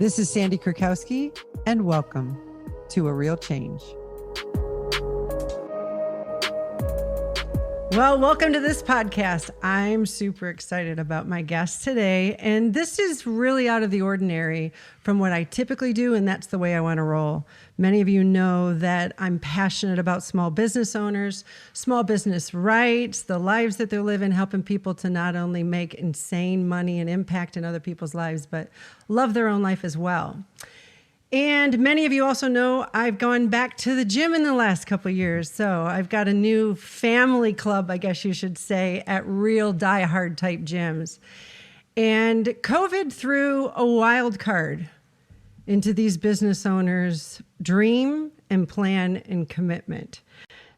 This is Sandy Krakowski, and welcome to A Real Change. Well, welcome to this podcast. I'm super excited about my guest today, and this is really out of the ordinary from what I typically do, and that's the way I want to roll. Many of you know that I'm passionate about small business owners, small business rights, the lives that they're living, helping people to not only make insane money and impact in other people's lives, but love their own life as well. And many of you also know I've gone back to the gym in the last couple of years. So I've got a new family club, I guess you should say, at real diehard type gyms. And COVID threw a wild card into these business owners' dream and plan and commitment.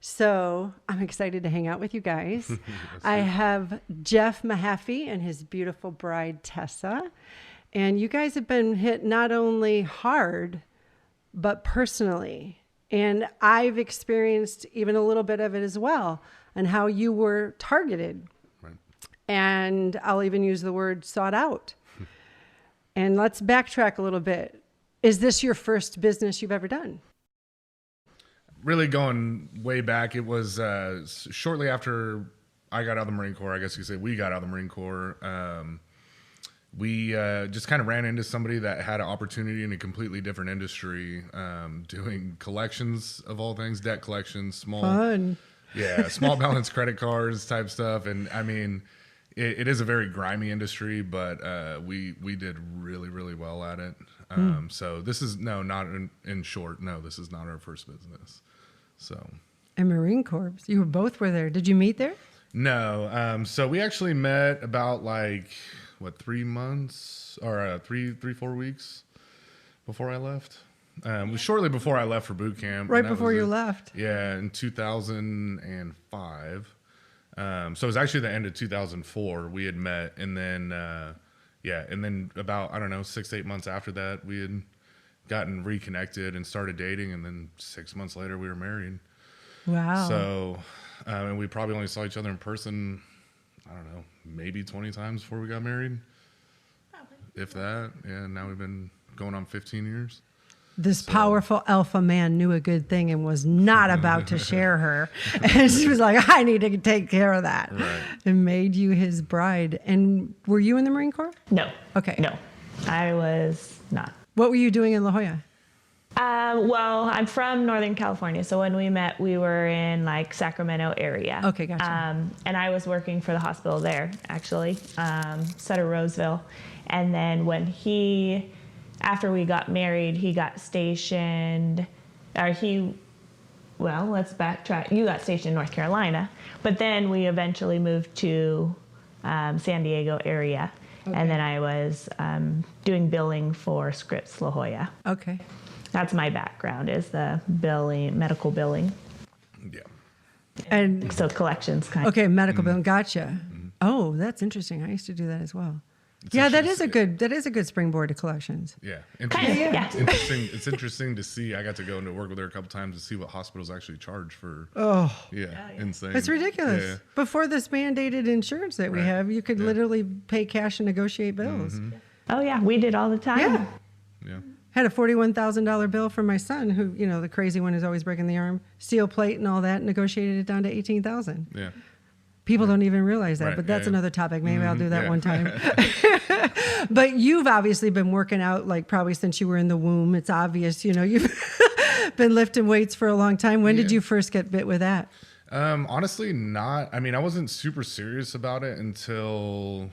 So I'm excited to hang out with you guys. I have Jeff Mahaffey and his beautiful bride, Tessa. And you guys have been hit not only hard, but personally. And I've experienced even a little bit of it as well, and how you were targeted. Right. And I'll even use the word sought out. And let's backtrack a little bit. Is this your first business you've ever done? Really going way back, it was shortly after I got out of the Marine Corps. I guess you could say we got out of the Marine Corps. We just kind of ran into somebody that had an opportunity in a completely different industry, doing collections of all things, debt collections, small balance credit cards type stuff. And I mean, it is a very grimy industry, but we did really, really well at it. So this is this is not our first business. So. And Marine Corps, you were there. Did you meet there? No. So we actually met about 3 months or 4 weeks before I left. It was shortly before I left for boot camp. Right before you left. Yeah, in 2005. So it was actually the end of 2004 we had met. And then, and then about, 6 to 8 months after that, we had gotten reconnected and started dating. And then 6 months later, we were married. Wow. So, and we probably only saw each other in person, maybe 20 times before we got married. Probably. If that. Yeah, now we've been going on 15 years. This powerful alpha man knew a good thing and was not about to share her. And she was like, I need to take care of that. Right. And made you his bride. And were you in the Marine Corps? No. Okay. No, I was not. What were you doing in La Jolla? Well, I'm from Northern California, so when we met, we were in Sacramento area. Okay, gotcha. And I was working for the hospital there, actually, Sutter Roseville. And then after we got married, he got stationed, let's backtrack. You got stationed in North Carolina, but then we eventually moved to San Diego area. Okay. And then I was doing billing for Scripps La Jolla. Okay. That's my background, is the medical billing. Yeah. And so collections kind of. Okay, medical billing. Gotcha. Mm-hmm. Oh, that's interesting. I used to do that as well. That is a good springboard to collections. Yeah. It's interesting to see. I got to go into work with her a couple times to see what hospitals actually charge for. Insane. It's ridiculous. Yeah. Before this mandated insurance that we have, you could literally pay cash and negotiate bills. Mm-hmm. Oh yeah, we did all the time. Yeah. Had a $41,000 bill from my son, who, the crazy one who's always breaking the arm, steel plate and all that, negotiated it down to $18,000. Yeah. People don't even realize that, but that's another topic. Maybe I'll do that one time. But you've obviously been working out probably since you were in the womb. It's obvious, you've been lifting weights for a long time. When did you first get bit with that? Honestly, not. I mean, I wasn't super serious about it until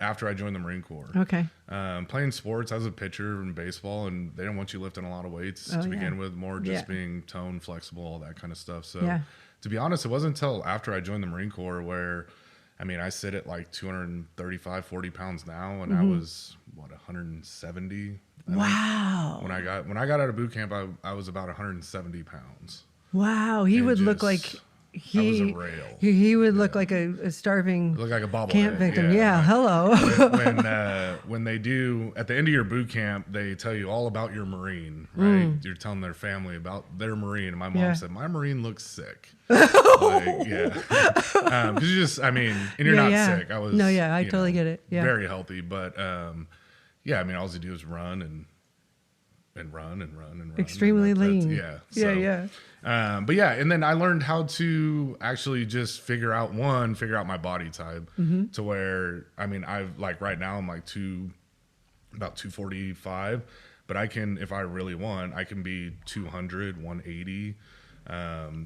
after I joined the Marine Corps. Okay. Playing sports, I was a pitcher in baseball, and they don't want you lifting a lot of weights to begin with, more just being toned, flexible, all that kind of stuff. So to be honest, it wasn't until after I joined the Marine Corps where, I sit at 235, 40 pounds now, and I was, 170? Wow. When I got out of boot camp, I was about 170 pounds. Wow. He would look like... I was a rail. He would look like a starving look like a bobblehead camp victim. Yeah, hello. when they do at the end of your boot camp, they tell you all about your Marine, right? You're telling their family about their Marine, and my mom said my Marine looks sick. Because you just, and you're not sick. I totally get it. Yeah, very healthy, but all you do is run and and run and run and run. Extremely lean. Yeah. So, but yeah, and then I learned how to actually just figure out my body type to where, I mean, I've like right now I'm like about 245, but I can, if I really want, I can be 200, 180.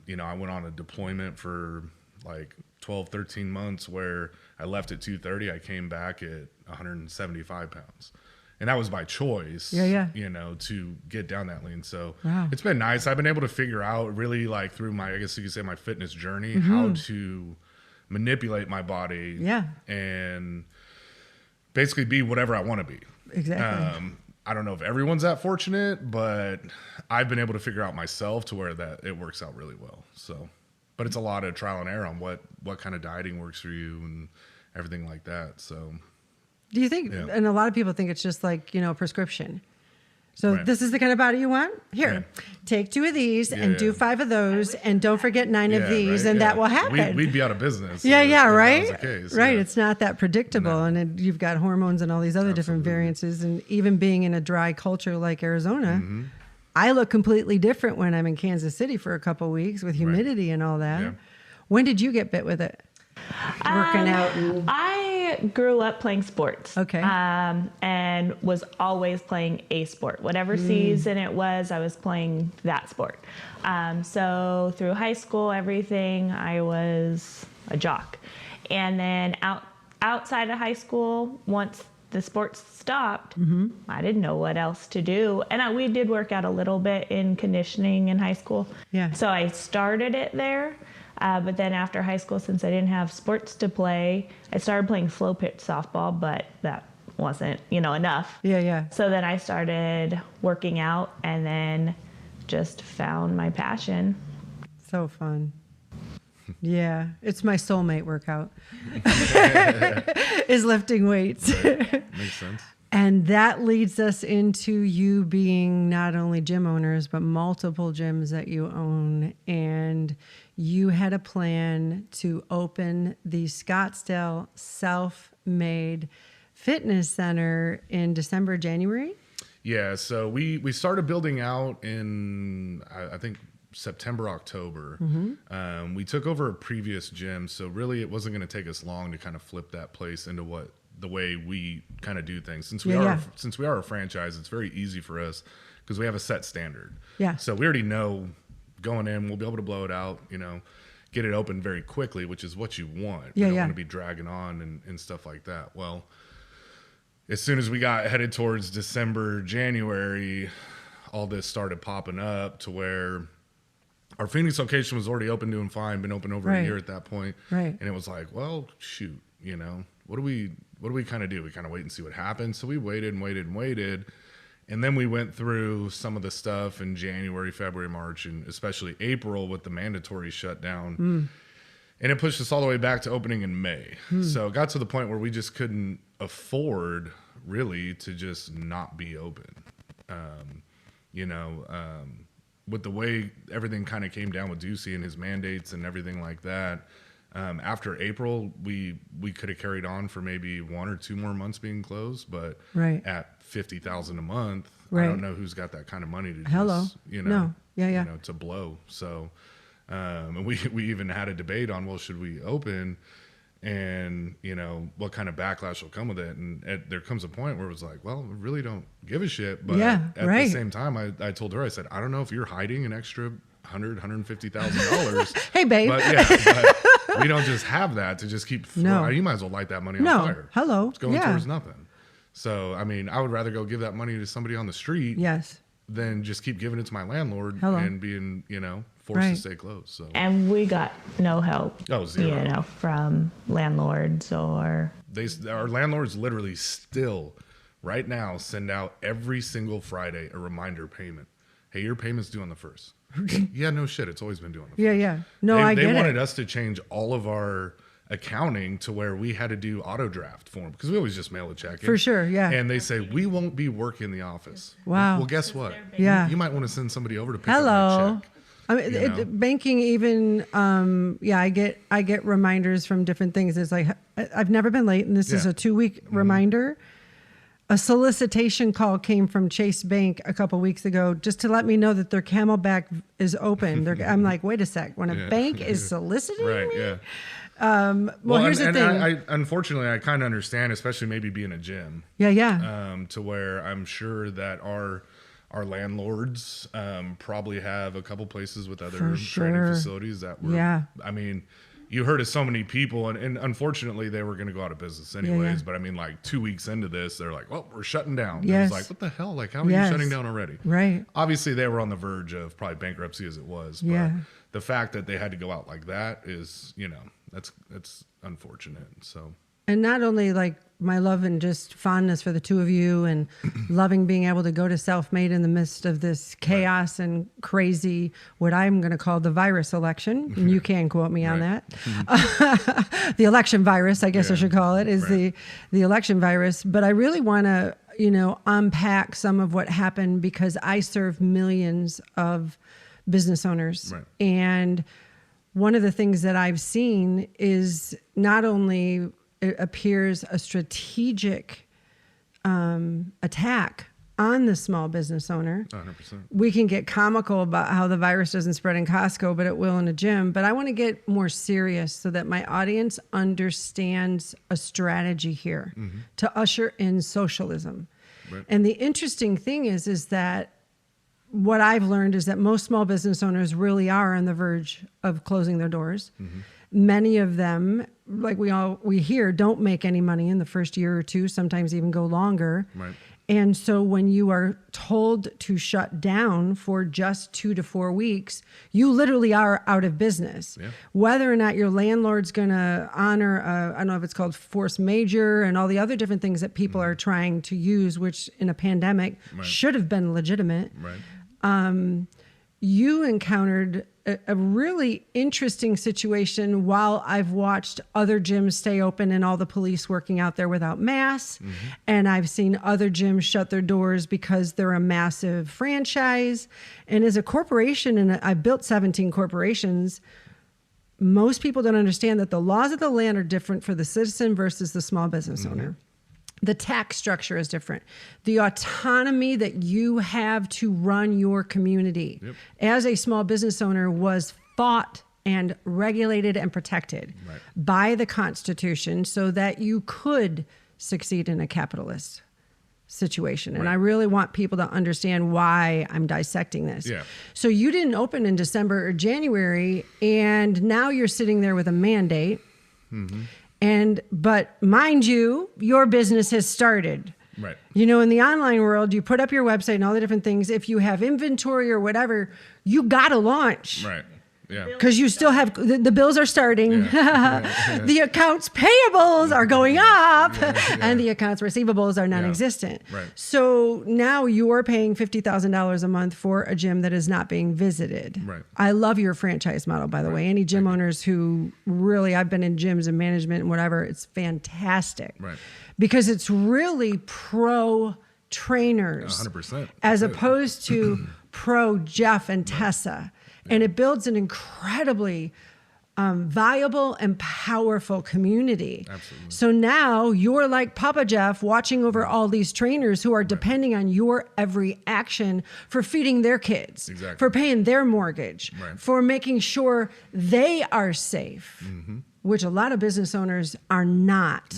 You know, I went on a deployment for like 12, 13 months where I left at 230. I came back at 175 pounds. And that was by choice, you know, to get down that lean. So it's been nice. I've been able to figure out really like through my, I guess you could say my fitness journey, how to manipulate my body and basically be whatever I want to be. Exactly. I don't know if everyone's that fortunate, but I've been able to figure out myself to where that it works out really well. So, but it's a lot of trial and error on what kind of dieting works for you and everything like that. So, do you think, and a lot of people think it's just like, you know, prescription. So this is the kind of body you want? Here, take 2 of these and do 5 of those and don't forget 9 of these and that will happen. We'd be out of business. Right? That was the case. Right. It's not that predictable. And you've got hormones and all these other different variances. And even being in a dry culture like Arizona, I look completely different when I'm in Kansas City for a couple of weeks with humidity and all that. Yeah. When did you get bit with it? Working out? I grew up playing sports. Okay. And was always playing a sport. Whatever season it was, I was playing that sport. So through high school, everything, I was a jock. And then outside of high school, once the sports stopped, I didn't know what else to do. And we did work out a little bit in conditioning in high school. Yeah. So I started it there. But then after high school, since I didn't have sports to play, I started playing slow pitch softball, but that wasn't, you know, enough. Yeah. So then I started working out and then just found my passion. So fun. Yeah, it's my soulmate workout. Is lifting weights. Right. Makes sense. And that leads us into you being not only gym owners, but multiple gyms that you own. And you had a plan to open the Scottsdale Self-Made Fitness Center in December, January? Yeah, so we started building out in, I think, September, October. We took over a previous gym, so really it wasn't going to take us long to kind of flip that place into the way we kind of do things. Since we are a franchise, it's very easy for us because we have a set standard. Yeah. So we already know going in, we'll be able to blow it out, you know, get it open very quickly, which is what you want. You don't want to be dragging on and stuff like that. Well, as soon as we got headed towards December, January, all this started popping up to where our Phoenix location was already open, doing fine, been open over a year at that point. Right. And it was like, well, shoot, you know, what do we kind of do? We kind of wait and see what happens. So we waited and waited and waited. And then we went through some of the stuff in January, February, March, and especially April with the mandatory shutdown. And it pushed us all the way back to opening in May. So it got to the point where we just couldn't afford really to just not be open. With the way everything kind of came down with Ducey and his mandates and everything like that, after April, we could have carried on for maybe 1 or 2 more months being closed, but at $50,000 a month, I don't know who's got that kind of money to just, to blow. So, and we even had a debate on, well, should we open, and what kind of backlash will come with it. And there comes a point where it was like, well, we really don't give a shit. But at the same time, I told her, I said, I don't know if you're hiding an extra $150,000. Hey, babe. But we don't just have that to just keep throwing. You might as well light that money on fire. Hello. It's going towards nothing. So, I mean, I would rather go give that money to somebody on the street than just keep giving it to my landlord and being, forced to stay closed. So. And we got no help. Oh, zero. From landlords or... Our landlords literally still, right now, send out every single Friday a reminder payment. Hey, your payment's due on the 1st. Yeah, no shit. It's always been due on the 1st. Yeah. No, I get it. They wanted us to change all of our accounting to where we had to do auto draft form because we always just mail a check in. For sure, yeah. And they say, we won't be working the office. Wow. Well, guess what? Yeah. You might want to send somebody over to pick up your check. I mean, banking even, I get reminders from different things. It's like, I've never been late, and this is a 2-week reminder. A solicitation call came from Chase Bank a couple weeks ago just to let me know that their Camelback is open. I'm like, wait a sec. When a bank is soliciting me? Yeah. Well, here's the thing. I unfortunately, I kind of understand, especially maybe being a gym. Yeah. To where I'm sure that our landlords probably have a couple places with other training facilities that were. I mean, you heard of so many people, and unfortunately, they were going to go out of business anyways. But I mean, like 2 weeks into this, they're like, "Well, we're shutting down." It was like, "What the hell? Like, how are you shutting down already?" Right. Obviously, they were on the verge of probably bankruptcy as it was. But the fact that they had to go out like that is, that's unfortunate. So. And not only like my love and just fondness for the two of you and loving being able to go to Self-Made in the midst of this chaos and crazy, what I'm going to call the virus election. And you can quote me on that. The election virus, I guess I should call it, is the election virus. But I really want to, unpack some of what happened because I serve millions of business owners. Right. And one of the things that I've seen is not only it appears a strategic attack on the small business owner. 100%. We can get comical about how the virus doesn't spread in Costco, but it will in a gym. But I want to get more serious so that my audience understands a strategy here to usher in socialism. Right. And the interesting thing is that what I've learned is that most small business owners really are on the verge of closing their doors. Many of them, like we hear, don't make any money in the first year or two, sometimes even go longer. Right. And so when you are told to shut down for just 2 to 4 weeks, you literally are out of business. Yeah. Whether or not your landlord's going to honor, I don't know if it's called force majeure and all the other different things that people are trying to use, which in a pandemic should have been legitimate. Right. You encountered a really interesting situation while I've watched other gyms stay open and all the police working out there without masks. And I've seen other gyms shut their doors because they're a massive franchise. And as a corporation, and I've built 17 corporations, most people don't understand that the laws of the land are different for the citizen versus the small business owner. The tax structure is different. The autonomy that you have to run your community as a small business owner was fought and regulated and protected by the Constitution so that you could succeed in a capitalist situation. And I really want people to understand why I'm dissecting this. So you didn't open in December or January, and now you're sitting there with a mandate. But mind you, your business has started. Right. In the online world, you put up your website and all the different things. If you have inventory or whatever, you got to launch. Right. Yeah. Because you still have, the bills are starting. The accounts payables are going up and the accounts receivables are non-existent. Right. So now you're paying $50,000 a month for a gym that is not being visited. Right. I love your franchise model, by the way. Any gym owners who really, I've been in gyms and management and whatever, it's fantastic. Right. Because it's really pro trainers 100%. as opposed to pro Jeff and Tessa. And it builds an incredibly viable and powerful community. Absolutely. So now you're like Papa Jeff watching over all these trainers who are depending on your every action for feeding their kids, for paying their mortgage, for making sure they are safe, which a lot of business owners are not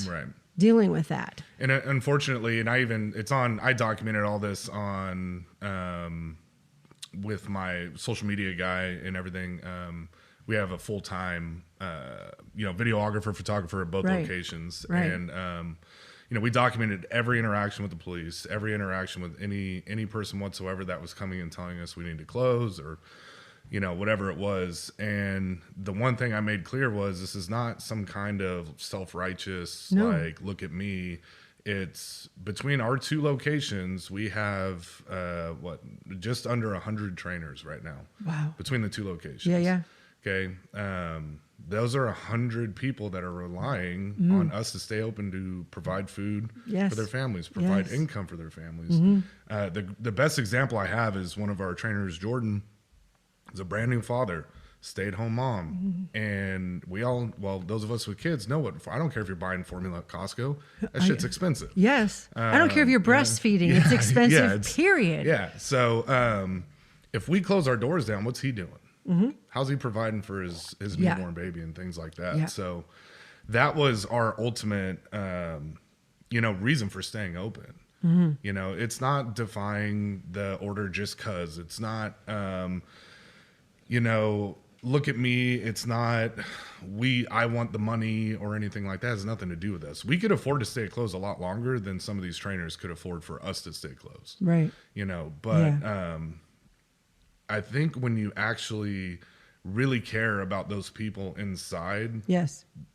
dealing with that. And unfortunately, and I documented all this on, with my social media guy and everything. We have a full-time, videographer, photographer at both locations. And, we documented every interaction with the police, every interaction with any person whatsoever that was coming and telling us we need to close or, whatever it was. And the one thing I made clear was this is not some kind of self-righteous, look at me. It's between our two locations, we have just under 100 trainers right now. Wow. Between the two locations. Yeah. Okay. Those are 100 people that are relying on us to stay open to provide food for their families, provide income for their families. The best example I have is one of our trainers, Jordan, is a brand new father, stay-at-home mom. And we all, well, those of us with kids know what, I don't care if you're buying formula at Costco, that shit's expensive. Yes. I don't care if you're breastfeeding. It's expensive, period. Yeah. So if we close our doors down, what's he doing? How's he providing for his newborn baby and things like that? So that was our ultimate, reason for staying open. It's not defying the order just cause. It's not, look at me. It's not I want the money or anything like that. It has nothing to do with us. We could afford to stay closed a lot longer than some of these trainers could afford for us to stay closed. Right. I think when you actually really care about those people inside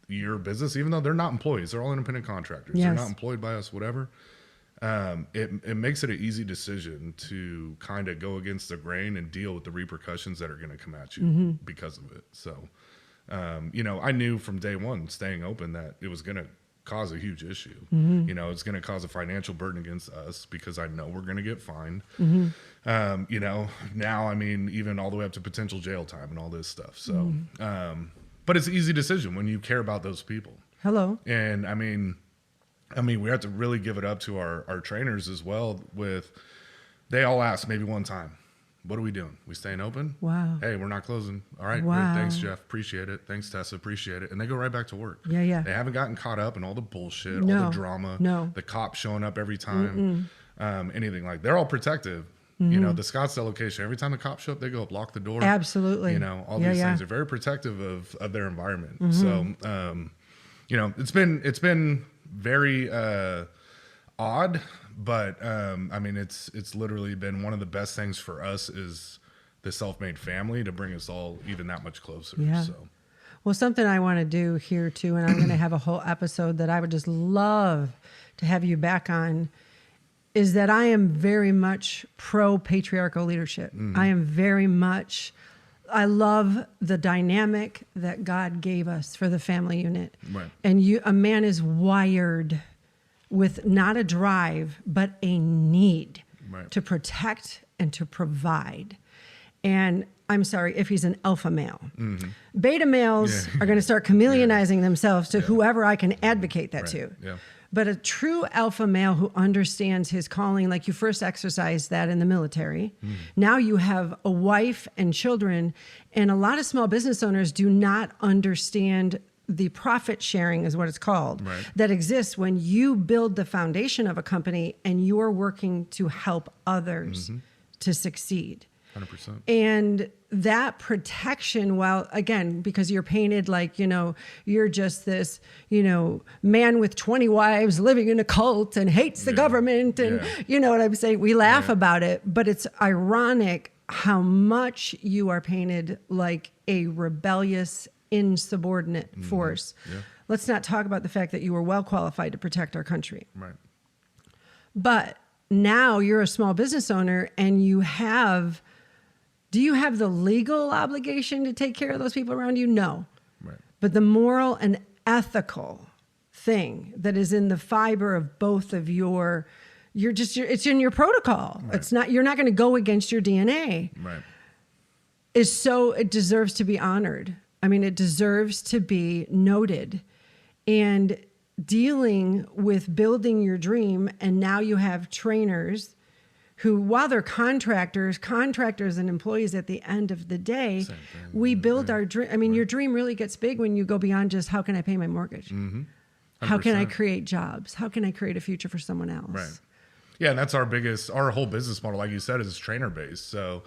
your business, even though they're not employees, they're all independent contractors. They're not employed by us, whatever. It makes it an easy decision to kind of go against the grain and deal with the repercussions that are going to come at you because of it. So, I knew from day one staying open that it was going to cause a huge issue. It's going to cause a financial burden against us because I know we're going to get fined. Now, I mean, even all the way up to potential jail time and all this stuff. So, but it's an easy decision when you care about those people. Hello. And I mean, we have to really give it up to our trainers as well they all ask maybe one time, what are we doing? We staying open? Wow. Hey, we're not closing. All right. Wow. Great. Thanks, Jeff. Appreciate it. Thanks, Tessa. Appreciate it. And they go right back to work. Yeah. They haven't gotten caught up in all the bullshit, all the drama, the cops showing up every time, anything like they're all protective. The Scottsdale location, every time the cops show up, they go up, lock the door. Absolutely. All these things are very protective of their environment. So, it's been very odd, but it's literally been one of the best things for us is the self-made family to bring us all even that much closer. So, well, something I want to do here too, and I'm going to have a whole episode that I would just love to have you back on, is that I am very much pro-patriarchal leadership. I am very much, I love the dynamic that God gave us for the family unit. Right. And a man is wired with not a drive, but a need to protect and to provide. And I'm sorry, if he's an alpha male. Beta males are going to start chameleonizing themselves to whoever I can advocate that to. Yeah. But a true alpha male who understands his calling, like you first exercised that in the military. Now you have a wife and children, and a lot of small business owners do not understand the profit sharing is what it's called, that exists when you build the foundation of a company and you're working to help others to succeed. 100%. And that protection, while again, because you're painted like, you're just this, man with 20 wives living in a cult and hates the government. And you know what I'm saying? We laugh about it, but it's ironic how much you are painted like a rebellious, insubordinate force. Let's not talk about the fact that you were well qualified to protect our country. Right. But now you're a small business owner and do you have the legal obligation to take care of those people around you? No. Right. But the moral and ethical thing that is in the fiber of both of it's in your protocol. Right. You're not going to go against your DNA. Right. It deserves to be honored. I mean, it deserves to be noted. And dealing with building your dream, and now you have trainers who, while they're contractors and employees at the end of the day, we build our dream. I mean, your dream really gets big when you go beyond just how can I pay my mortgage? How can I create jobs? How can I create a future for someone else? Right. Yeah, and that's our whole business model, like you said, is trainer based. So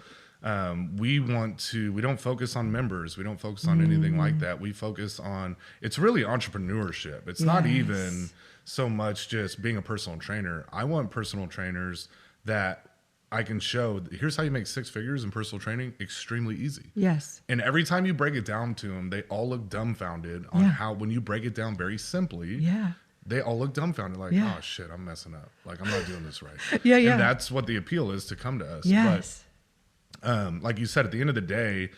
we don't focus on members. We don't focus on anything like that. We focus on, it's really entrepreneurship. It's not even so much just being a personal trainer. I want personal trainers that I can show, here's how you make 6 figures in personal training, extremely easy. Yes. And every time you break it down to them, they all look dumbfounded on how, when you break it down very simply, they all look dumbfounded, like, oh shit, I'm messing up. Like, I'm not doing this right. And that's what the appeal is to come to us. Yes. But like you said, at the end of the day,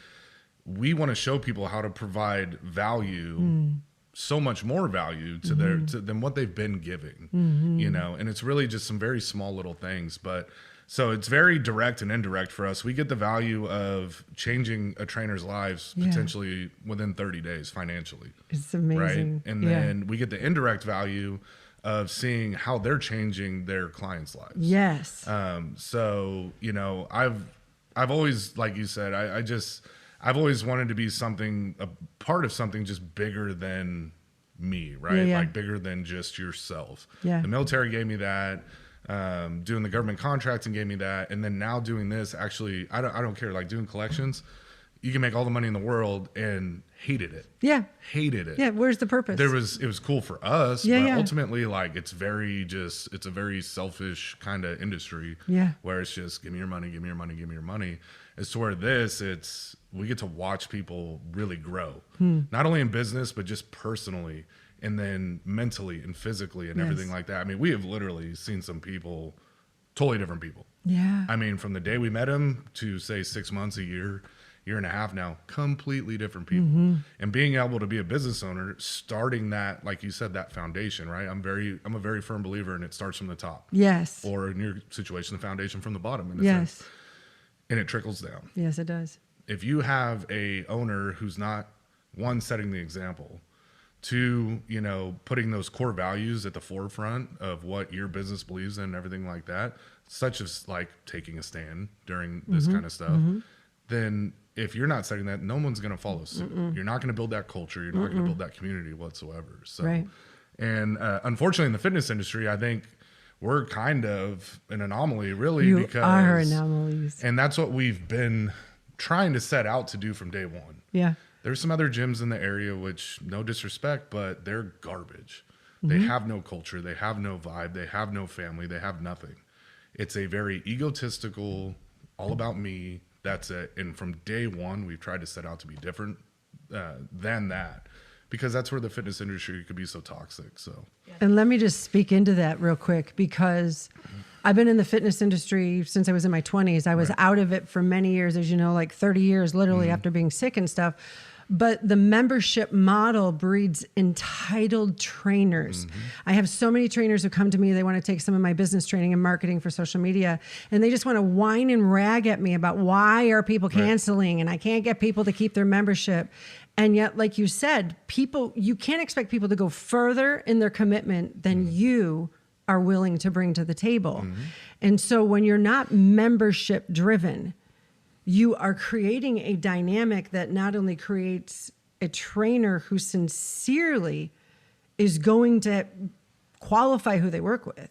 we want to show people how to provide value, so much more value to than what they've been giving, and it's really just some very small little things. But So it's very direct and indirect for us. We get the value of changing a trainer's lives potentially within 30 days financially. It's amazing. Right? And then we get the indirect value of seeing how they're changing their clients' lives. Yes. So, you know, I've always, like you said, I've always wanted to be a part of something just bigger than me, right? Like bigger than just yourself. Yeah. The military gave me that. Doing the government contracting gave me that. And then now doing this, actually, I don't care. Like doing collections, you can make all the money in the world and hated it. Yeah. Hated it. Yeah. Where's the purpose? It was cool for us, Yeah, but ultimately, like, it's a very selfish kind of industry. Yeah. Where it's just, give me your money, give me your money, give me your money. As to where we get to watch people really grow, not only in business, but just personally, and then mentally and physically and everything like that. I mean, we have literally seen some people, totally different people. Yeah. I mean, from the day we met them to say 6 months, a year and a half now, completely different people. And being able to be a business owner, starting that, like you said, that foundation, right? I'm a very firm believer, and it starts from the top. Yes. Or in your situation, the foundation from the bottom. In a Yes. sense. And it trickles down. Yes, it does. If you have a owner who's not, one, setting the example, two, you know, putting those core values at the forefront of what your business believes in and everything like that, such as like taking a stand during this kind of stuff, then if you're not setting that, no one's going to follow suit. You're not going to build that culture. You're not going to build that community whatsoever. So, and unfortunately in the fitness industry, I think we're kind of an anomaly, really. You because are anomalies. And that's what we've been trying to set out to do from day one. Yeah. There's some other gyms in the area, which, no disrespect, but they're garbage. They have no culture. They have no vibe. They have no family. They have nothing. It's a very egotistical, all about me. That's it. And from day one, we've tried to set out to be different than that, because that's where the fitness industry could be so toxic. So, and let me just speak into that real quick, because I've been in the fitness industry since I was in my 20s. I was out of it for many years, as you know, like 30 years, literally after being sick and stuff. But the membership model breeds entitled trainers. I have so many trainers who come to me, they want to take some of my business training and marketing for social media, and they just want to whine and rag at me about why are people canceling and I can't get people to keep their membership. And yet, like you said, you can't expect people to go further in their commitment than you are willing to bring to the table. And so when you're not membership driven, you are creating a dynamic that not only creates a trainer who sincerely is going to qualify who they work with,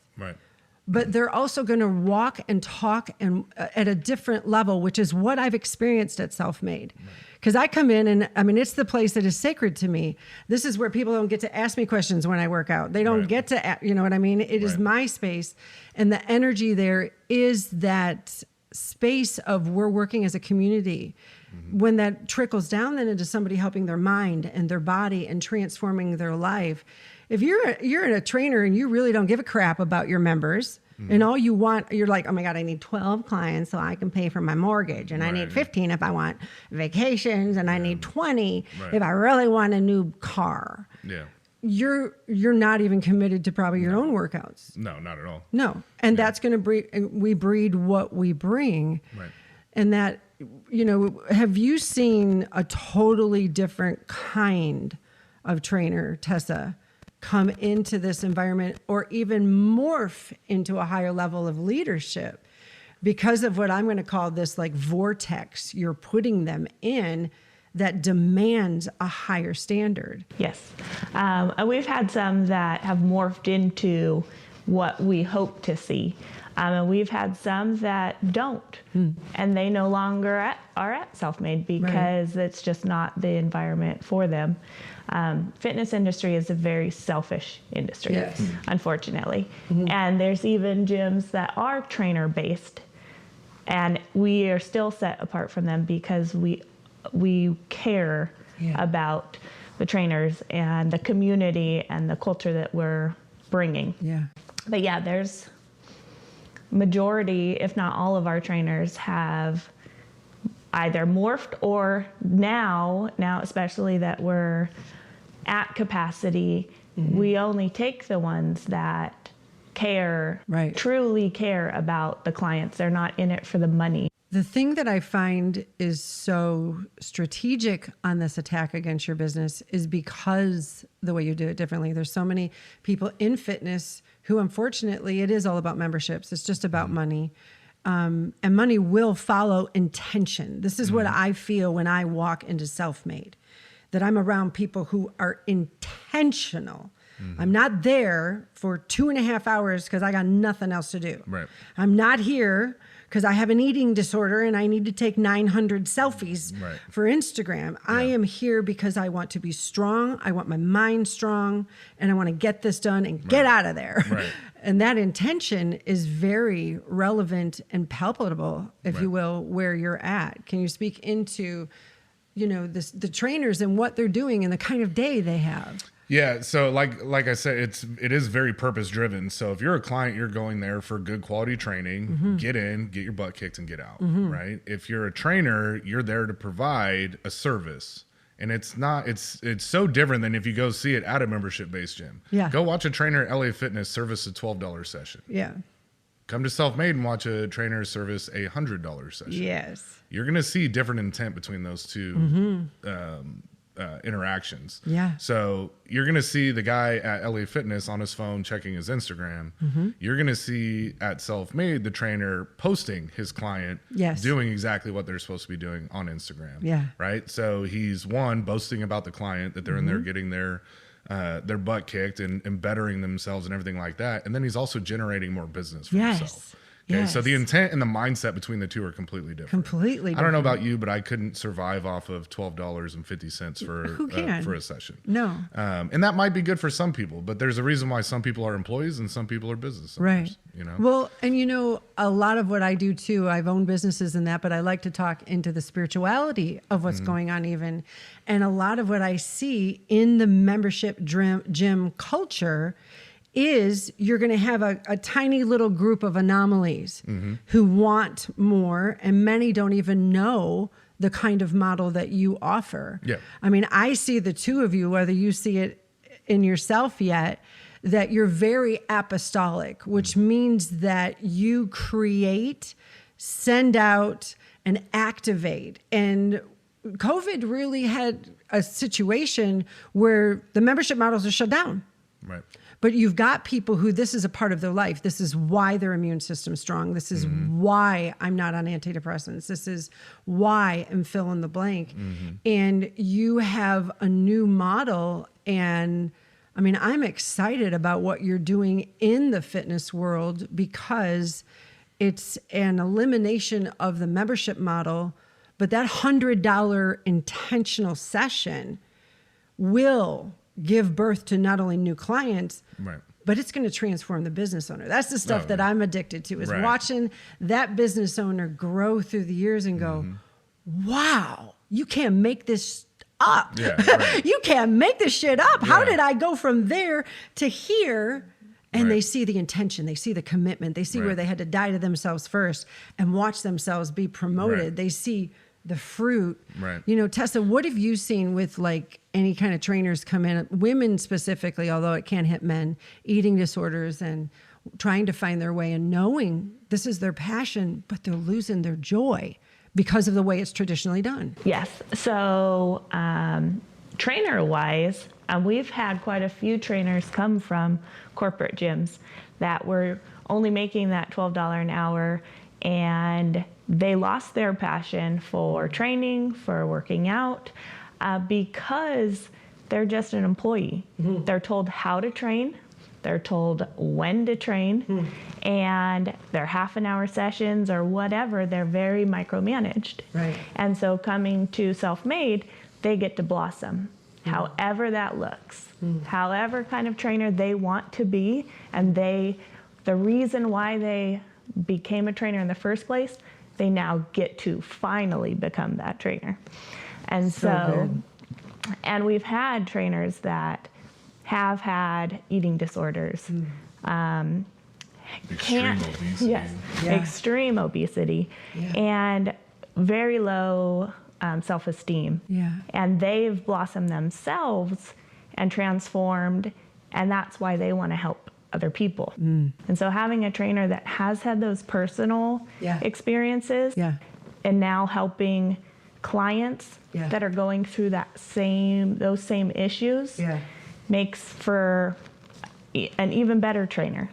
but they're also going to walk and talk and at a different level, which is what I've experienced at Self-Made. Because I come in and, I mean, it's the place that is sacred to me. This is where people don't get to ask me questions when I work out. They don't get to, you know what I mean? It is my space. And the energy there is that space of we're working as a community. When that trickles down then into somebody helping their mind and their body and transforming their life. If you're a trainer and you really don't give a crap about your members, and all you want, you're like, oh my God, I need 12 clients so I can pay for my mortgage. And I need 15 if I want vacations, and I need 20 if I really want a new car. You're not even committed to probably your own workouts. No, not at all. No. And that's going to breed, we breed what we bring. And that, you know, have you seen a totally different kind of trainer, Tessa, come into this environment, or even morph into a higher level of leadership because of what I'm going to call this like vortex you're putting them in that demands a higher standard? Yes. And we've had some that have morphed into what we hope to see. And we've had some that don't, and they no longer are at Self-Made because it's just not the environment for them. Fitness industry is a very selfish industry, unfortunately. And there's even gyms that are trainer based, and we are still set apart from them because we care about the trainers and the community and the culture that we're bringing. But yeah, there's majority, if not all of our trainers have either morphed or now especially that we're at capacity, we only take the ones that care, Right. truly care about the clients. They're not in it for the money. The thing that I find is so strategic on this attack against your business is because the way you do it differently. There's so many people in fitness who, unfortunately, it is all about memberships. It's just about money. And money will follow intention. This is what I feel when I walk into Self-Made, that I'm around people who are intentional. I'm not there for 2.5 hours because I got nothing else to do. Right. I'm not here because I have an eating disorder and I need to take 900 selfies for Instagram. I am here because I want to be strong. I want my mind strong and I want to get this done and get out of there. Right. And that intention is very relevant and palpable, if you will, where you're at. Can you speak into, the trainers and what they're doing and the kind of day they have? Yeah, so like I said, it is very purpose driven. So if you're a client, you're going there for good quality training, get in, get your butt kicked and get out, right? If you're a trainer, you're there to provide a service. And it's so different than if you go see it at a membership based gym. Yeah. Go watch a trainer at LA Fitness service a $12 session. Yeah. Come to Self-Made and watch a trainer service a $100 session. Yes. You're going to see different intent between those two interactions. Yeah. So you're going to see the guy at LA Fitness on his phone checking his Instagram. You're going to see at Self-Made the trainer posting his client doing exactly what they're supposed to be doing on Instagram. Yeah. Right. So he's boasting about the client that they're in there getting their butt kicked and bettering themselves and everything like that. And then he's also generating more business for himself. Okay, so the intent and the mindset between the two are completely different. I don't know about you, but I couldn't survive off of $12.50 for a session. No. And that might be good for some people, but there's a reason why some people are employees and some people are business owners. Right. Well, and a lot of what I do too, I've owned businesses in that, but I like to talk into the spirituality of what's going on even. And a lot of what I see in the membership gym culture is you're going to have a tiny little group of anomalies who want more, and many don't even know the kind of model that you offer. Yeah. I mean, I see the two of you, whether you see it in yourself yet, that you're very apostolic, which means that you create, send out, and activate. And COVID really had a situation where the membership models are shut down. Right. But you've got people who this is a part of their life. This is why their immune system's strong. This is why I'm not on antidepressants. This is why I'm fill in the blank. And you have a new model. And I mean, I'm excited about what you're doing in the fitness world because it's an elimination of the membership model. But that $100 intentional session will give birth to not only new clients, but it's going to transform the business owner. That's the stuff that I'm addicted to, is watching that business owner grow through the years and go, wow, you can't make this up. You can't make this shit up. How did I go from there to here? And they see the intention, they see the commitment, they see where they had to die to themselves first and watch themselves be promoted. They see the fruit. Tessa, what have you seen with like any kind of trainers come in, women specifically, although it can hit men, eating disorders and trying to find their way and knowing this is their passion, but they're losing their joy because of the way it's traditionally done? Yes. So trainer wise, we've had quite a few trainers come from corporate gyms that were only making that $12 an hour, and they lost their passion for training, for working out, because they're just an employee. They're told how to train, they're told when to train, and their half an hour sessions or whatever, they're very micromanaged. And so coming to Self-Made, they get to blossom, however that looks, however kind of trainer they want to be, and the reason why they became a trainer in the first place, they now get to finally become that trainer. And so and we've had trainers that have had eating disorders, extreme obesity. Extreme obesity, and very low self-esteem. And they've blossomed themselves and transformed, and that's why they want to help other people. And so having a trainer that has had those personal experiences and now helping clients that are going through those same issues makes for an even better trainer.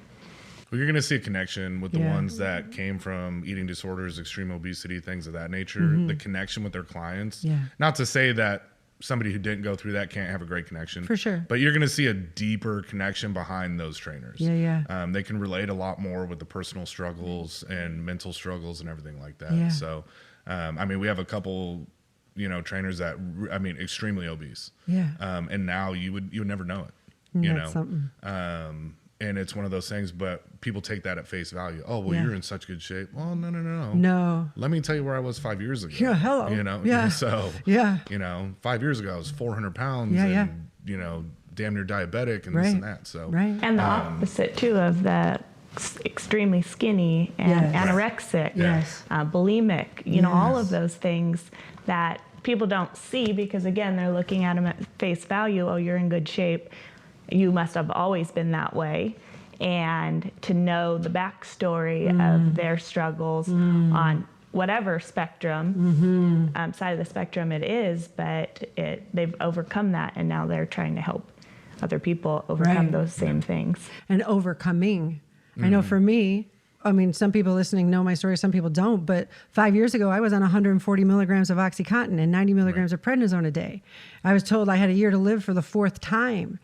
Well, you're going to see a connection with the ones that came from eating disorders, extreme obesity, things of that nature, the connection with their clients. Not to say that somebody who didn't go through that can't have a great connection. For sure. But you're going to see a deeper connection behind those trainers. They can relate a lot more with the personal struggles and mental struggles and everything like that. So, I mean, we have a couple, trainers that, extremely obese. And now you would never know it, That's something. And it's one of those things, but people take that at face value. Oh, well, you're in such good shape. Well, no. No. Let me tell you where I was 5 years ago. Yeah, hello. So, 5 years ago, I was 400 pounds and, damn near diabetic and this and that. So, And the opposite, too, of the extremely skinny and anorexic, bulimic, all of those things that people don't see because, again, they're looking at them at face value. Oh, you're in good shape. You must have always been that way. And to know the backstory of their struggles on whatever spectrum, side of the spectrum it is, but they've overcome that, and now they're trying to help other people overcome those same things. And overcoming. I know for me, some people listening know my story, some people don't, but 5 years ago, I was on 140 milligrams of OxyContin and 90 milligrams of prednisone a day. I was told I had a year to live for the fourth time.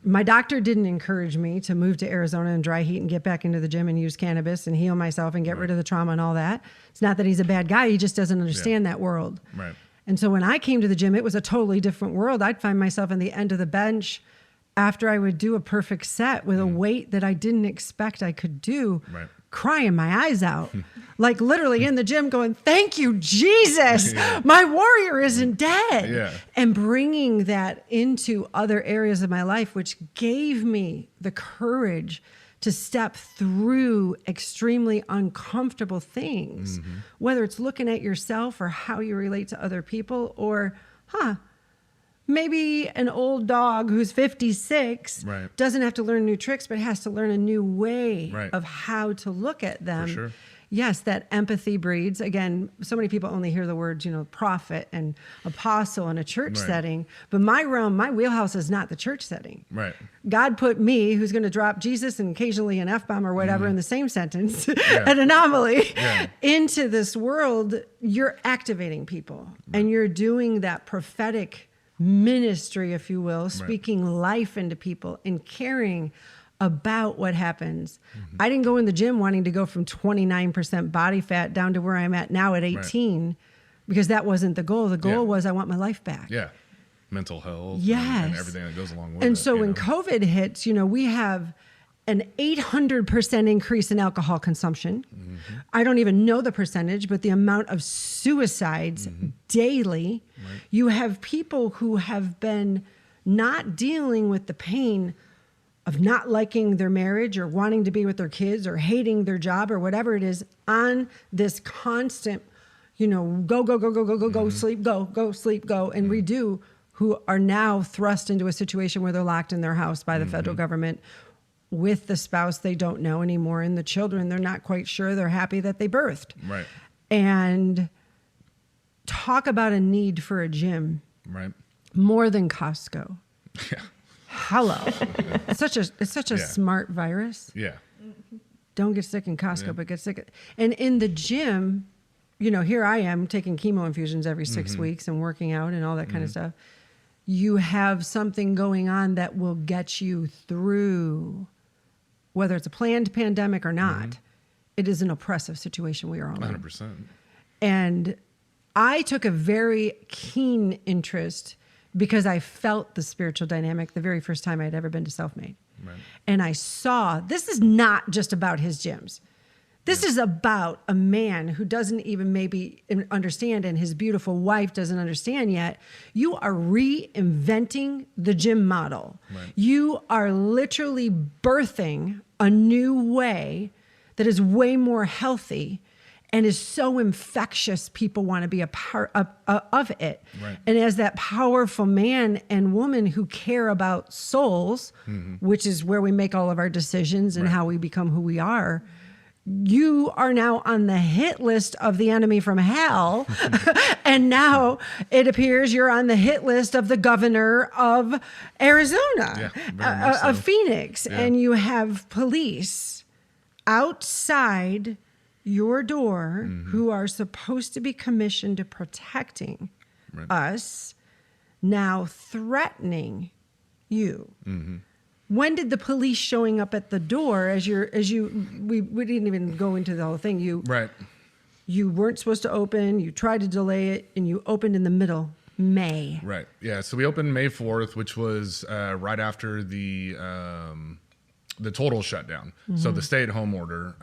My doctor didn't encourage me to move to Arizona and dry heat and get back into the gym and use cannabis and heal myself and get rid of the trauma and all that. It's not that he's a bad guy. He just doesn't understand that world. And so when I came to the gym, it was a totally different world. I'd find myself in the end of the bench after I would do a perfect set with a weight that I didn't expect I could do. Crying my eyes out, like literally in the gym going, thank you, Jesus. My warrior isn't dead. And bringing that into other areas of my life, which gave me the courage to step through extremely uncomfortable things, whether it's looking at yourself or how you relate to other people or, maybe an old dog who's 56 doesn't have to learn new tricks, but has to learn a new way of how to look at them. For sure. Yes, that empathy breeds. Again, so many people only hear the words, prophet and apostle in a church setting. But my realm, my wheelhouse is not the church setting. God put me, who's going to drop Jesus and occasionally an F-bomb or whatever in the same sentence, an anomaly, into this world. You're activating people and you're doing that prophetic ministry, if you will, speaking life into people and caring about what happens. I didn't go in the gym wanting to go from 29% body fat down to where I'm at now at 18 because that wasn't the goal. The goal was I want my life back. Mental health and everything that goes along with it. And so when COVID hits, we have an 800% increase in alcohol consumption. I don't even know the percentage, but the amount of suicides daily. You have people who have been not dealing with the pain of not liking their marriage or wanting to be with their kids or hating their job or whatever it is on this constant, go, sleep, go, sleep, go, and redo, who are now thrust into a situation where they're locked in their house by the federal government with the spouse they don't know anymore, and the children they're not quite sure they're happy that they birthed. And talk about a need for a gym. More than Costco. Hello. It's such a smart virus. Don't get sick in Costco, but get sick. And in the gym, here I am taking chemo infusions every 6 weeks and working out and all that kind of stuff. You have something going on that will get you through, whether it's a planned pandemic or not. It is an oppressive situation we are all in. 100%. And I took a very keen interest because I felt the spiritual dynamic the very first time I'd ever been to Self-Made. And I saw, this is not just about his gyms. This is about a man who doesn't even maybe understand, and his beautiful wife doesn't understand yet. You are reinventing the gym model. You are literally birthing a new way that is way more healthy and is so infectious, people want to be a part of it. Right. And as that powerful man and woman who care about souls, which is where we make all of our decisions and Right. how we become who we are, you are now on the hit list of the enemy from hell. And now it appears you're on the hit list of the governor of Arizona, very much of so. Phoenix. Yeah. And you have police outside your door who are supposed to be commissioned to protecting Right. us now threatening you. When did the police showing up at the door we didn't even go into the whole thing. Right. You weren't supposed to open, you tried to delay it, and you opened in the middle, May. Right. Yeah. So we opened May 4th, which was right after the total shutdown. So the stay-at-home order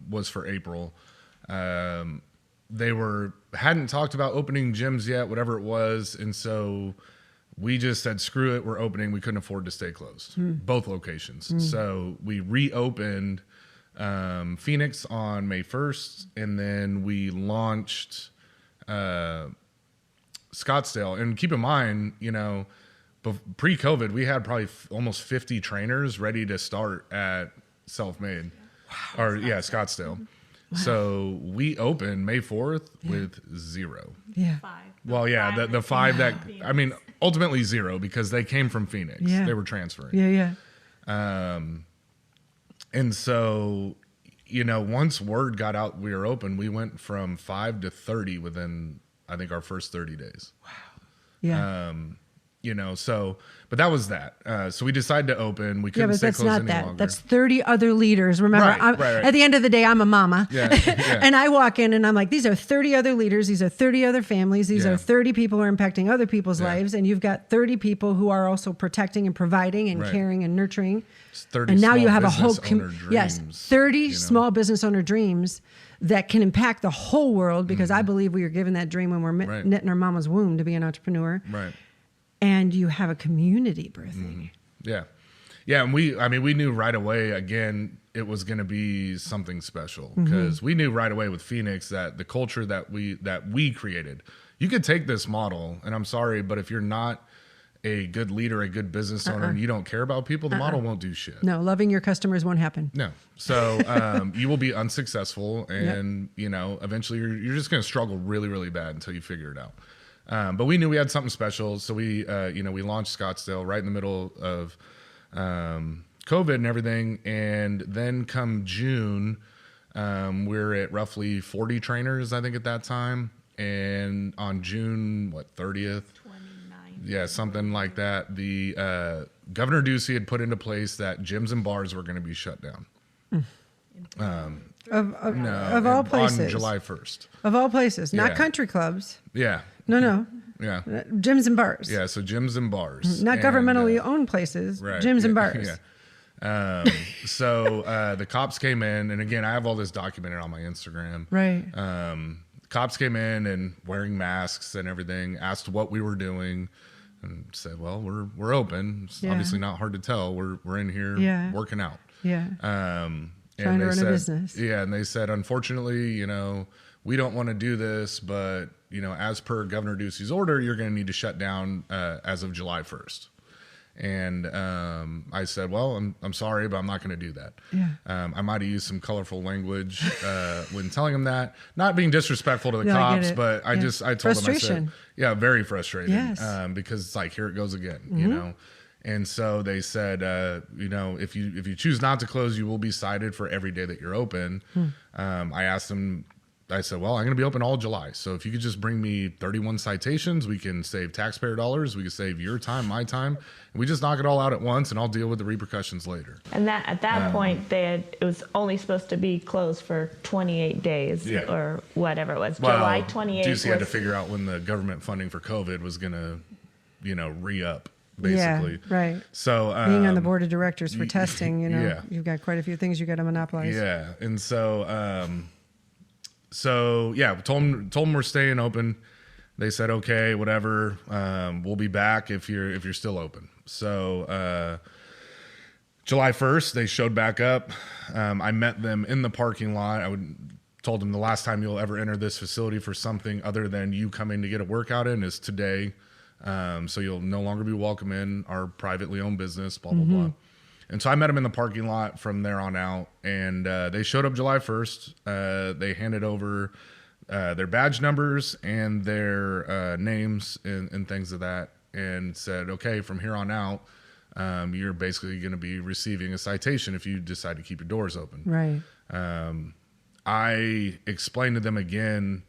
was for April. They hadn't talked about opening gyms yet, whatever it was, and so we just said, screw it, we're opening. We couldn't afford to stay closed, both locations. So we reopened Phoenix on May 1st, and then we launched Scottsdale. And keep in mind, pre-COVID, we had probably almost 50 trainers ready to start at Self-Made. Scottsdale. Wow. So we opened May 4th with 0. Yeah. 5. Well, yeah, the 5 that, ultimately 0 because they came from Phoenix. Yeah. They were transferring. Yeah. And so, once word got out we were open, we went from 5 to 30 within, I think, our first 30 days. Yeah. But that was that. So we decided to open. We couldn't but stay that's closed not any that. longer. That's 30 other leaders. Remember, Right. At the end of the day, I'm a mama. Yeah. And I walk in and I'm like, these are 30 other leaders. These are 30 other families. These Yeah. are 30 people who are impacting other people's Yeah. lives. And you've got 30 people who are also protecting and providing and Right. caring and nurturing. It's 30 And now you small have a whole business owner yes, dreams, 30 small business owner dreams that can impact the whole world, because I believe we are given that dream when we're Right. knit in our mama's womb to be an entrepreneur. Right. And you have a community birthing. Yeah. Yeah. And we knew right away, again, it was going to be something special, because we knew right away with Phoenix that the culture that we created, you could take this model, and I'm sorry, but if you're not a good leader, a good business owner, and you don't care about people, the model won't do shit. No, loving your customers won't happen. No. So you will be unsuccessful, and eventually you're just going to struggle really, really bad until you figure it out. But we knew we had something special, so we launched Scottsdale right in the middle of COVID and everything, and then come June, we're at roughly 40 trainers, I think, at that time, and on June 30th, 29. something like that, the Governor Ducey had put into place that gyms and bars were going to be shut down. Of all places. On July 1st. Of all places. Not Yeah. country clubs. Yeah. No. Yeah. Gyms and bars. Yeah. So gyms and bars. Not And, governmentally owned places. right, Gyms and yeah, bars. Yeah. So the cops came in, and again, I have all this documented on my Instagram. Right. Cops came in and wearing masks and everything, asked what we were doing, and said, "Well, we're open. It's Yeah. obviously not hard to tell. We're in here Yeah. working out." Yeah. And to they run a said, business. Yeah, and they said, unfortunately, we don't want to do this, but as per Governor Ducey's order, you're going to need to shut down as of July 1st. And I said, well, I'm sorry, but I'm not going to do that. Yeah. I might have used some colorful language when telling them that, not being disrespectful to the No, I get cops, it. but I Yeah. told them, I Frustration. said, yeah, very frustrated. Yes. Because it's like, here it goes again, And so they said, if you choose not to close, you will be cited for every day that you're open. I asked them, I said, well, I'm going to be open all July. So if you could just bring me 31 citations, we can save taxpayer dollars. We can save your time, my time. And we just knock it all out at once, and I'll deal with the repercussions later. And at that point, it was only supposed to be closed for 28 days Yeah. or whatever it was. July 28th. Ducey had to figure out when the government funding for COVID was going to, re-up, basically. Yeah, right. So Being on the board of directors for testing, yeah. you've got quite a few things you got to monopolize. Yeah, and so told them we're staying open. They said okay, whatever. We'll be back if you're still open. So July 1st, they showed back up. I met them in the parking lot. told them the last time you'll ever enter this facility for something other than you coming to get a workout in is today. So you'll no longer be welcome in our privately owned business, blah, blah, blah. And so I met them in the parking lot from there on out, and they showed up July 1st. They handed over their badge numbers and their names and things of that, and said, okay, from here on out, you're basically going to be receiving a citation if you decide to keep your doors open. Right. I explained to them again,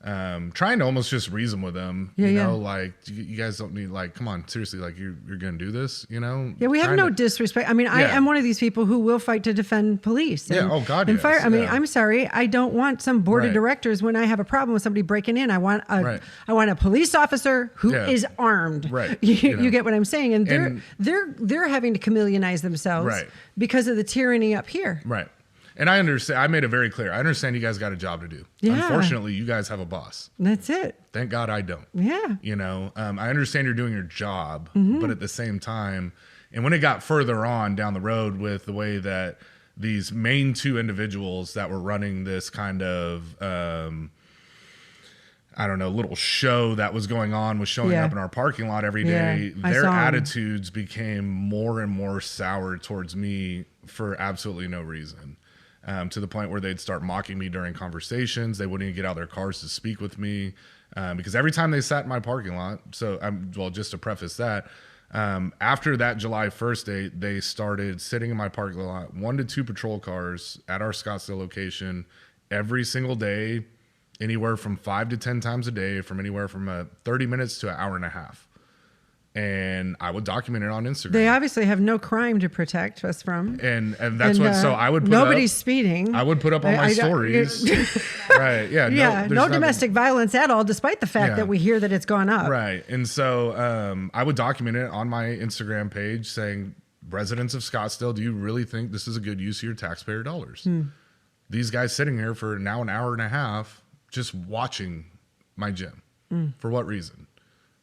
trying to almost just reason with them, like you guys don't need, like, come on, seriously, like you're going to do this, Yeah, we have no disrespect. I mean, I am one of these people who will fight to defend police. And, oh God, and yes. fire. I mean, I'm sorry, I don't want some board of directors when I have a problem with somebody breaking in. I want a police officer who is armed. Right. You get what I'm saying? And they're having to chameleonize themselves because of the tyranny up here. Right. And I understand. I made it very clear. I understand you guys got a job to do. Yeah. Unfortunately, you guys have a boss. That's it. Thank God I don't. Yeah. I understand you're doing your job, but at the same time, and when it got further on down the road with the way that these main two individuals that were running this kind of, little show that was going on was showing up in our parking lot every day. Their attitudes became more and more sour towards me for absolutely no reason. To the point where they'd start mocking me during conversations. They wouldn't even get out of their cars to speak with me because every time they sat in my parking lot. So, just to preface that, after that July 1st date, they started sitting in my parking lot, 1 to 2 patrol cars at our Scottsdale location every single day, anywhere from 5 to 10 times a day, from anywhere from 30 minutes to an hour and a half. And I would document it on Instagram. They obviously have no crime to protect us from. And that's so I would put nobody's speeding. I would put up on my stories. Right. Yeah. Yeah. No domestic violence at all, despite the fact that we hear that it's gone up. Right. And so I would document it on my Instagram page saying, residents of Scottsdale, do you really think this is a good use of your taxpayer dollars? These guys sitting here for now an hour and a half just watching my gym. For what reason?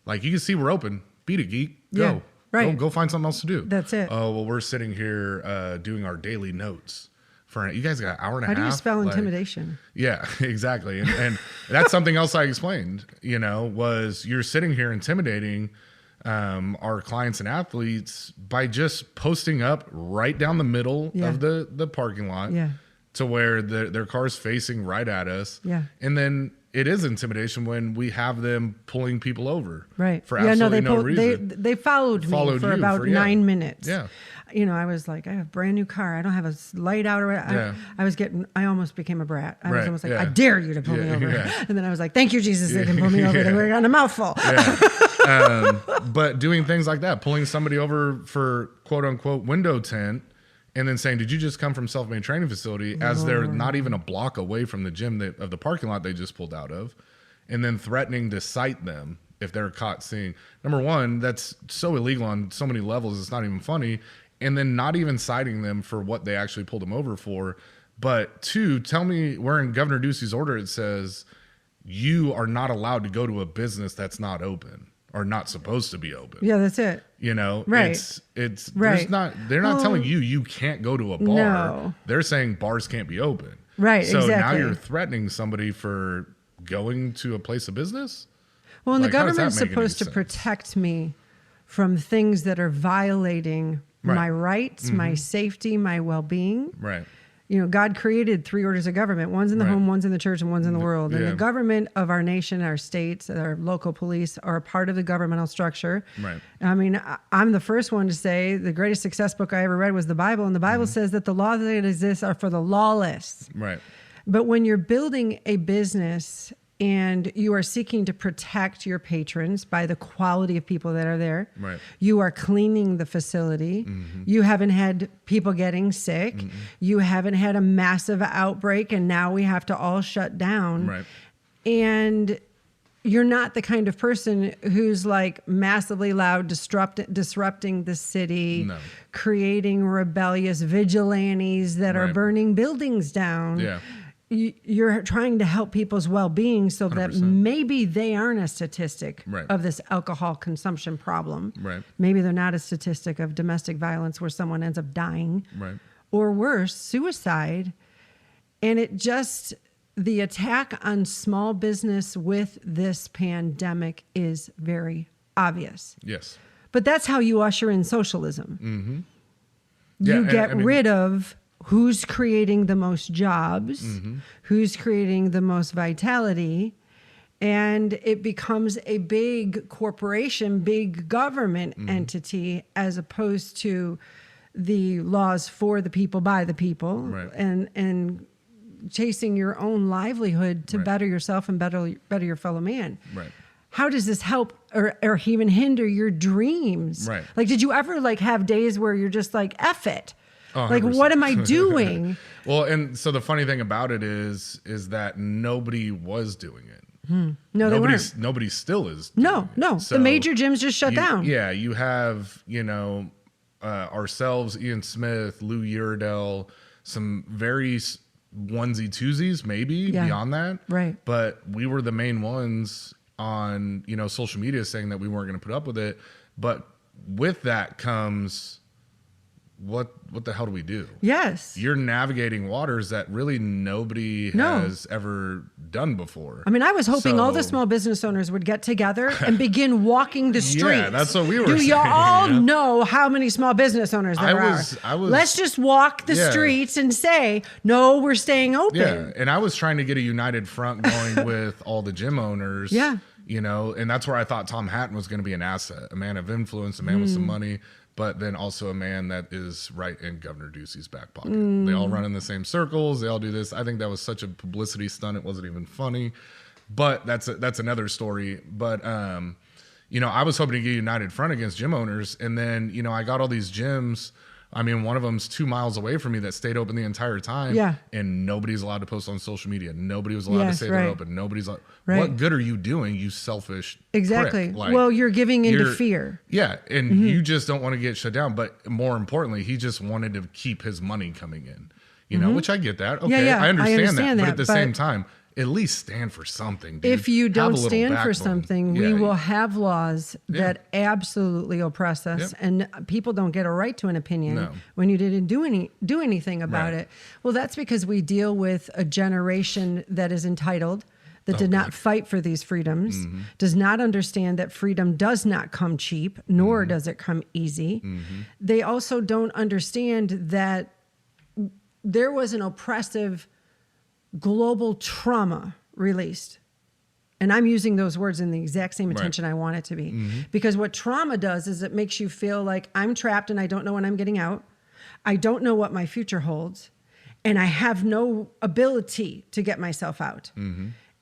Like, you can see we're open. Beat it, geek. Go. Yeah, right. Go find something else to do. That's it. Oh, well, we're sitting here doing our daily notes. You guys got an hour and a half. How do you spell intimidation? Yeah, exactly. And that's something else I explained, was you're sitting here intimidating our clients and athletes by just posting up right down the middle of the parking lot to where their car's facing right at us. Yeah. And then it is intimidation when we have them pulling people over. Right. For absolutely no reason. They followed me for about 9 minutes. Yeah. I was like, I have a brand new car. I don't have a light out. I almost became a brat. I was almost like, I dare you to pull me over. Yeah. And then I was like, thank you, Jesus, they can pull me over. They were on a mouthful. Yeah. But doing things like that, pulling somebody over for quote unquote window tint, and then saying, did you just come from self-made training facility, as they're not even a block away from the gym of the parking lot they just pulled out of, and then threatening to cite them if they're caught seeing. Number one, that's so illegal on so many levels, it's not even funny. And then not even citing them for what they actually pulled them over for. But two, tell me where in Governor Ducey's order it says you are not allowed to go to a business that's not open or not supposed to be open. Yeah, that's it. Right. It's right. They're not telling you can't go to a bar. No. They're saying bars can't be open. Right. So exactly. now you're threatening somebody for going to a place of business? Well, and the government's supposed to protect me from things that are violating my rights, my safety, my well-being. Right. God created 3 orders of government. One's in the home, one's in the church, and one's in the world. And the government of our nation, our states, our local police are a part of the governmental structure. Right. I mean, I'm the first one to say the greatest success book I ever read was the Bible. And the Bible says that the laws that exist are for the lawless. Right. But when you're building a business and you are seeking to protect your patrons by the quality of people that are there. Right. You are cleaning the facility. You haven't had people getting sick. You haven't had a massive outbreak, and now we have to all shut down. Right. And you're not the kind of person who's like massively loud, disrupting the city, creating rebellious vigilantes that are burning buildings down. Yeah. You're trying to help people's well-being so 100%. That maybe they aren't a statistic of this alcohol consumption problem. Right. Maybe they're not a statistic of domestic violence where someone ends up dying. Right. Or worse, suicide. And it just the attack on small business with this pandemic is very obvious. Yes. But that's how you usher in socialism. Mm-hmm. You get rid of who's creating the most jobs, who's creating the most vitality, and it becomes a big corporation, big government entity, as opposed to the laws for the people, by the people, Right. and chasing your own livelihood to Right. better yourself and better your fellow man. Right. How does this help or even hinder your dreams? Right. Like, did you ever like have days where you're just like, F it? Oh, Like, 100%. what am I doing? Well, and so the funny thing about it is that nobody was doing it. No, they weren't. Nobody still is doing No. it. So The major gyms just shut you- down. Yeah, you have, ourselves, Ian Smith, Lou Uredell, some very onesie twosies, maybe Yeah. beyond that. Right. But we were the main ones on, social media saying that we weren't going to put up with it. But with that comes, what the hell do we do? Yes. You're navigating waters that really nobody No. has ever done before. I mean, I was hoping all the So- small business owners would get together and begin walking the streets. Yeah, that's what we were Do saying, y'all you know? know how many small business owners there I are? was- Let's just walk the Yeah. streets and say, no, we're staying open. Yeah, and I was trying to get a united front going with all the gym owners. Yeah. And that's where I thought Tom Hatton was going to be an asset, a man of influence, a man with some money, but then also a man that is right in Governor Ducey's back pocket. They all run in the same circles. They all do this. I think that was such a publicity stunt. It wasn't even funny, but that's another story. But, I was hoping to get a united front against gym owners. And then, I got all these gyms. I mean, one of them's 2 miles away from me that stayed open the entire time. Yeah. And nobody's allowed to post on social media. Nobody was allowed to Yes, say right. they're open. Nobody's like, Right. what good are you doing, you selfish Exactly. prick? Like, Well, you're giving into you're- fear. Yeah. And you just don't want to get shut down. But more importantly, he just wanted to keep his money coming in, which I get that. Okay. yeah, I understand that. But that, at the but- same time, at least stand for something. Dude. If you Have a don't little stand for backbone. something, Yeah, we will have laws that absolutely oppress us, Yep. and people don't get a right to an opinion No. when you didn't do anything about Right. it. Well, that's because we deal with a generation that is entitled, that did not fight for these freedoms, Mm-hmm. does not understand that freedom does not come cheap, nor does it come easy. They also don't understand that there was an oppressive global trauma released. And I'm using those words in the exact same intention I want it to be. Because what trauma does is it makes you feel like I'm trapped and I don't know when I'm getting out. I don't know what my future holds. And I have no ability to get myself out.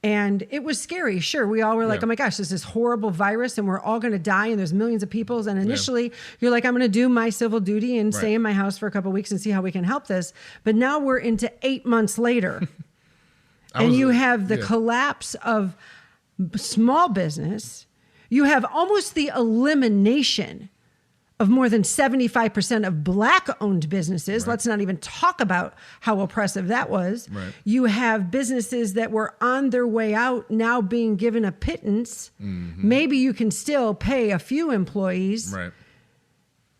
And it was scary. Sure, we all were like, Yeah. oh my gosh, there's this horrible virus and we're all going to die and there's millions of people. And initially you're like, I'm going to do my civil duty and stay Right. in my house for a couple of weeks and see how we can help this. But now we're into 8 months later. And you have the collapse of small business. You have almost the elimination of more than 75% of Black-owned businesses. Right. Let's not even talk about how oppressive that was. Right. You have businesses that were on their way out now being given a pittance. Maybe you can still pay a few employees. Right.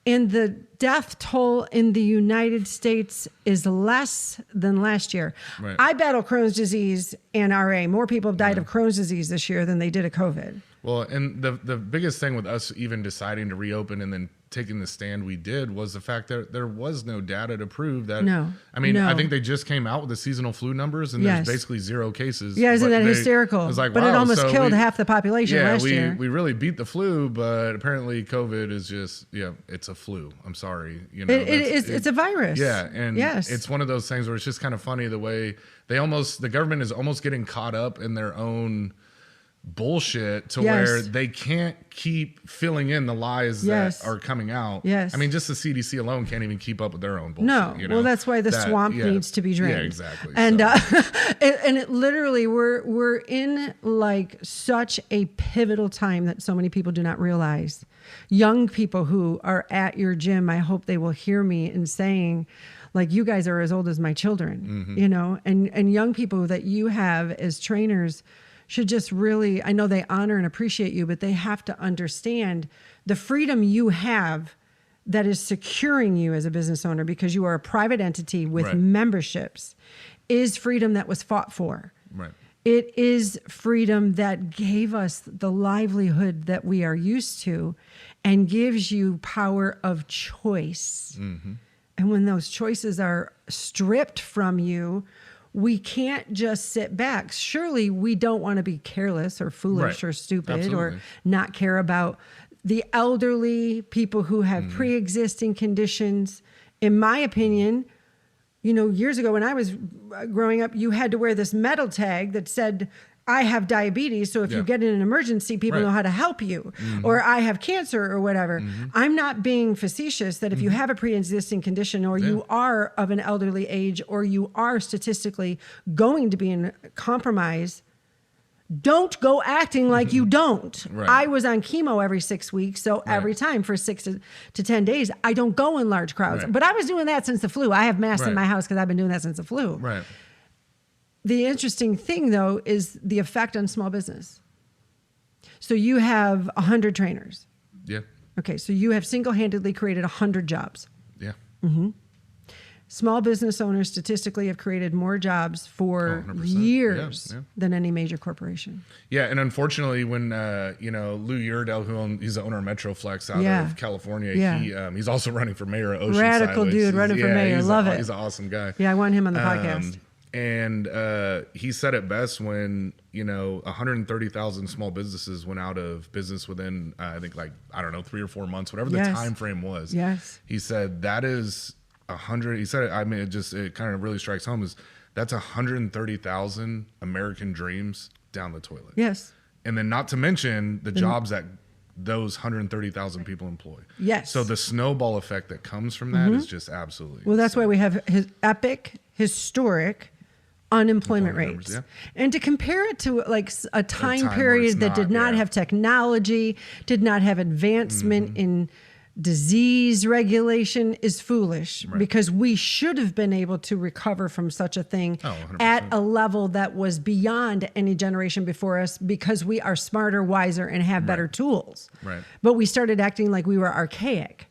And the death toll in the United States is less than last year. Right. I battle Crohn's disease and RA. More people have died of Crohn's disease this year than they did of COVID. Well, and the biggest thing with us even deciding to reopen and then taking the stand we did was the fact that there was no data to prove that. No. I mean, No. I think they just came out with the seasonal flu numbers and Yes. there's basically 0 cases. Yeah, isn't but that they- hysterical? I was like, But it wow, almost so killed we- half the population last year. We really beat the flu, but apparently COVID is just, it's a flu. I'm sorry. It's a virus. Yeah, and yes. it's one of those things where it's just kind of funny the way the government is almost getting caught up in their own bullshit to Yes. where they can't keep filling in the lies Yes. that are coming out. Yes. I mean, just the CDC alone can't even keep up with their own bullshit. No, you know? well, that's why the swamp needs to be drained. Yeah, exactly. And So, and it literally we're in like such a pivotal time that so many people do not realize. Young people who are at your gym, I hope they will hear me in saying, like, you guys are as old as my children, and young people that you have as trainers should just really, I know they honor and appreciate you, but they have to understand the freedom you have that is securing you as a business owner because you are a private entity with Right. memberships is freedom that was fought for. Right. It is freedom that gave us the livelihood that we are used to and gives you power of choice. Mm-hmm. And when those choices are stripped from you, we can't just sit back. Surely we don't want to be careless or foolish Right. or stupid Absolutely. or not care about the elderly, people who have pre-existing conditions. In my opinion, you know, years ago when I was growing up, you had to wear this metal tag that said, I have diabetes, so if you get in an emergency, people Right. know how to help you. Or I have cancer or whatever. I'm not being facetious that if you have a pre-existing condition or you are of an elderly age or you are statistically going to be in compromise, don't go acting like you don't. Right. I was on chemo every 6 weeks, so every time for 6 to 10 days, I don't go in large crowds. Right. But I was doing that since the flu. I have masks in Right. my house because I've been doing that since the flu. Right. The interesting thing, though, is the effect on small business. So you have 100 trainers. Yeah. Okay, so you have single-handedly created 100 jobs. Yeah. Small business owners statistically have created more jobs for 100%. years Yeah. than any major corporation. Yeah, and unfortunately, when Lou Uredell, he's the owner of Metroflex out of California, he's also running for mayor of Oceanside. Radical which dude is- running for mayor. Love it. He's an awesome guy. Yeah, I want him on the podcast. And he said it best when 130,000 small businesses went out of business within I think 3 or 4 months, whatever the Yes. time frame was. Yes. He said that is 100. He said it. I mean, it kind of really strikes home. That's 130,000 American dreams down the toilet. Yes. And then not to mention the jobs that those 130,000 people employ. Yes. So the snowball effect that comes from that is just absolutely Well, that's why we have historic unemployment numbers, rates. yeah. And to compare it to like a time time where period it's that not, did not yeah. have technology, did not have advancement in disease regulation is foolish because we should have been able to recover from such a thing 100%. at a level that was beyond any generation before us because we are smarter, wiser, and have better tools. Right. But we started acting like we were archaic.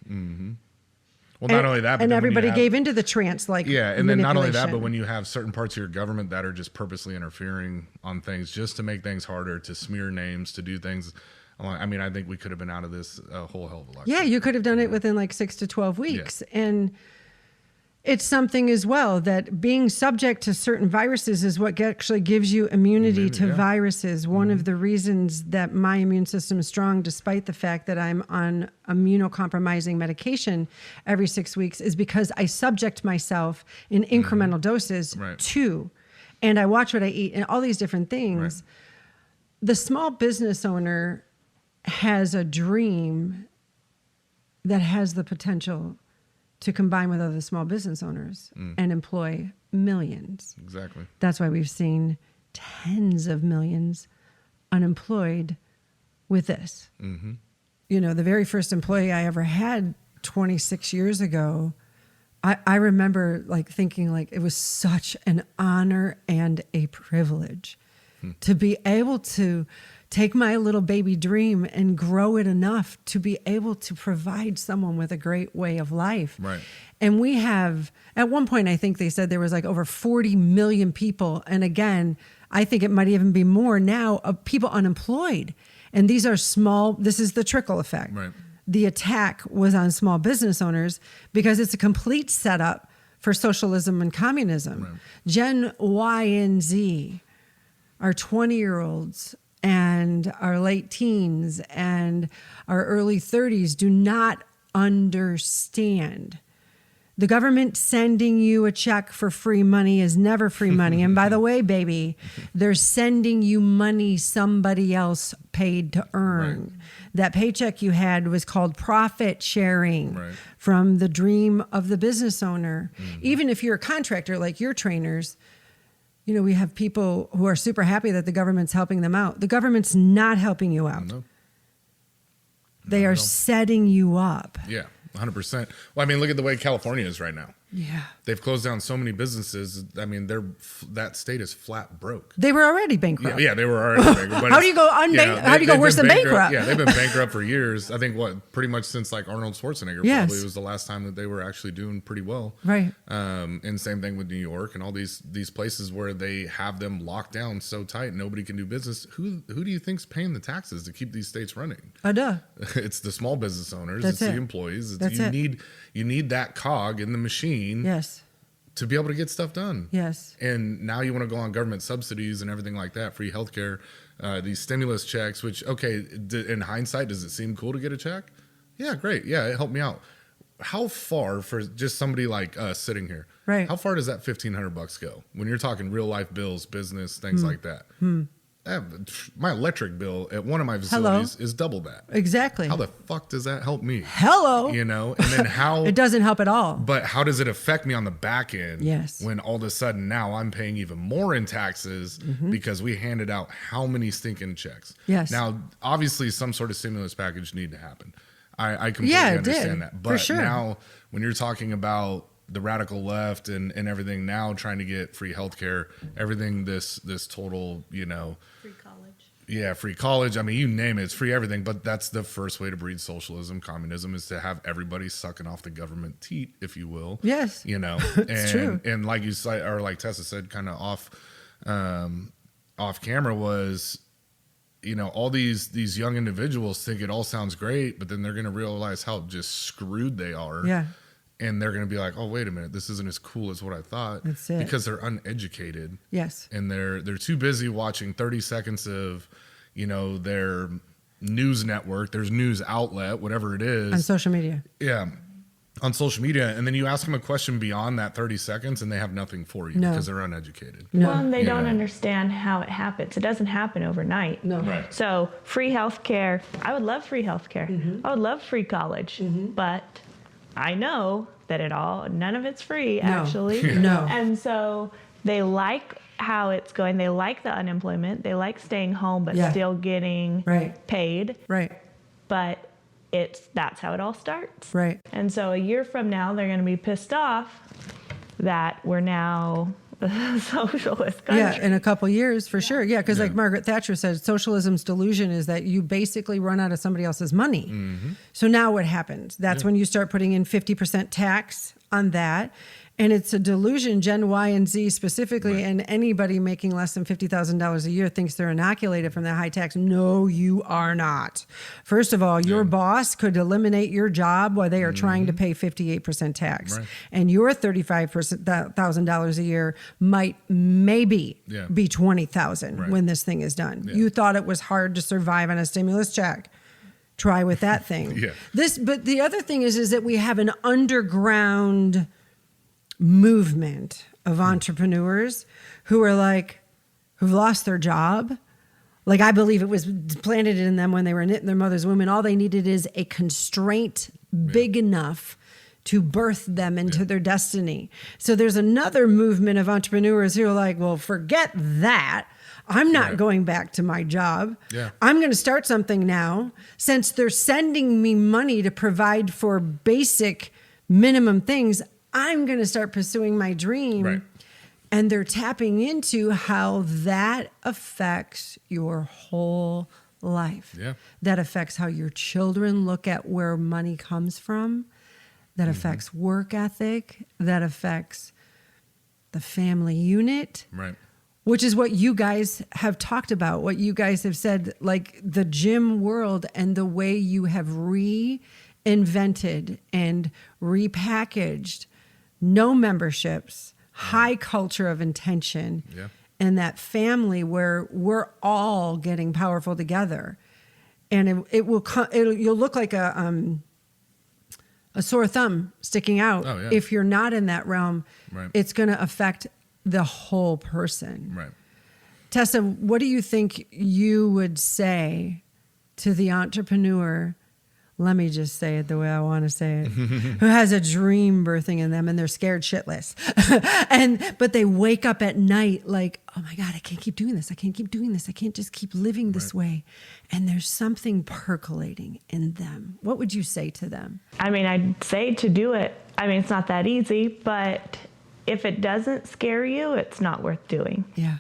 Well, not only that, but and then when you everybody have- gave into the trance, like Yeah, and then not only that, manipulation. but when you have certain parts of your government that are just purposely interfering on things just to make things harder, to smear names, to do things. I mean, I think we could have been out of this a whole hell of a lot. Yeah, you could have done it within like 6 to 12 weeks. And it's something as well that being subject to certain viruses is what actually gives you immunity to viruses. One of the reasons that my immune system is strong, despite the fact that I'm on immunocompromising medication every 6 weeks, is because I subject myself in incremental doses to, and I watch what I eat and all these different things. The small business owner has a dream that has the potential to combine with other small business owners and employ millions. Exactly. That's why we've seen tens of millions unemployed with this. You know, the very first employee I ever had 26 years ago, I remember like thinking like it was such an honor and a privilege to be able to take my little baby dream and grow it enough to be able to provide someone with a great way of life. Right. And we have, at one point, I think they said there was like over 40 million people. And again, I think it might even be more now of people unemployed. And these are small, this is the trickle effect. Right. The attack was on small business owners because it's a complete setup for socialism and communism. Right. Gen Y and Z are 20-year-olds and our late teens and our early 30s do not understand. The government sending you a check for free money is never free money. And by the way, baby, they're sending you money somebody else paid to earn. Right. That paycheck you had was called profit sharing from the dream of the business owner. Even if you're a contractor like your trainers, you know, we have people who are super happy that the government's helping them out. The government's not helping you out. No. They are setting you up. Yeah, 100%. Well, I mean, look at the way California is right now. Yeah. They've closed down so many businesses. I mean, that state is flat broke. They were already bankrupt. Yeah, they were already bankrupt. But How do you go how do you go worse than bankrupt? Yeah, they've been bankrupt for years. I think pretty much since like Arnold Schwarzenegger probably was the last time that they were actually doing pretty well. Right. And same thing with New York and all these places where they have them locked down so tight nobody can do business. Who do you think's paying the taxes to keep these states running? It's the small business owners. It's the employees. You need that cog in the machine. Yes. To be able to get stuff done. Yes. And now you want to go on government subsidies and everything like that, free healthcare, these stimulus checks, which, okay, in hindsight, does it seem cool to get a check? Yeah, great. Yeah, it helped me out. How far for just somebody like us sitting here? Right. How far does that $1,500 go when you're talking real life bills, business, things like that? My electric bill at one of my facilities is double that. Exactly. How the fuck does that help me? You know, and then how it doesn't help at all. But how does it affect me on the back end? Yes. When all of a sudden now I'm paying even more in taxes because we handed out how many stinking checks? Yes. Now, obviously, some sort of stimulus package need to happen. I completely understand that. But now, when you're talking about the radical left and everything now trying to get free healthcare, everything this total, you know, Free college. Yeah, free college. I mean, you name it, it's free everything. But that's the first way to breed socialism, communism, is to have everybody sucking off the government teat, if you will. Yes. You know, it's true. And like you said, or like Tessa said, kind of off camera was, you know, all these young individuals think it all sounds great, but then they're going to realize how just screwed they are. Yeah. And they're going to be like, oh, wait a minute, this isn't as cool as what I thought. That's it. Because they're uneducated. Yes. And they're too busy watching 30 seconds of, you know, their news network, their news outlet, whatever it is. On social media. Yeah. On social media. And then you ask them a question beyond that 30 seconds and they have nothing for you because they're uneducated. No. Well, and they don't understand how it happens. It doesn't happen overnight. No. Right. So free healthcare, I would love free healthcare. I would love free college, but I know that none of it's free, actually. No. And so they like how it's going. They like the unemployment. They like staying home, but still getting paid. Right. But that's how it all starts. Right. And so a year from now, they're going to be pissed off that we're now a socialist country. Yeah, in a couple years, for sure. Yeah, because like Margaret Thatcher said, socialism's delusion is that you basically run out of somebody else's money. So now what happens? That's when you start putting in 50% tax on that. And it's a delusion, Gen Y and Z specifically, and anybody making less than $50,000 a year thinks they're inoculated from that high tax. No, you are not. First of all, your boss could eliminate your job while they are trying to pay 58% tax. Right. And your $35,000 a year might maybe be $20,000 when this thing is done. Yeah. You thought it was hard to survive on a stimulus check. Try with that thing. But the other thing is that we have an underground movement of entrepreneurs who've lost their job. Like, I believe it was planted in them when they were in their mother's womb, and all they needed is a constraint big enough to birth them into their destiny. So there's another movement of entrepreneurs who are like, well, forget that. I'm not going back to my job. Yeah. I'm going to start something now. Since they're sending me money to provide for basic minimum things, I'm going to start pursuing my dream. Right. And they're tapping into how that affects your whole life. Yeah. That affects how your children look at where money comes from. That affects work ethic. That affects the family unit. Right. Which is what you guys have talked about, what you guys have said, like the gym world and the way you have reinvented and repackaged no memberships, high culture of intention, and that family where we're all getting powerful together. And you'll look like a sore thumb sticking out if you're not in that realm. Right. It's going to affect the whole person. Right. Tessa, what do you think you would say to the entrepreneur let me just say it the way I want to say it, who has a dream birthing in them and they're scared shitless. But they wake up at night like, oh my God, I can't keep doing this. I can't keep doing this. I can't just keep living this way. And there's something percolating in them. What would you say to them? I mean, I'd say to do it. I mean, it's not that easy, but if it doesn't scare you, it's not worth doing. Yeah.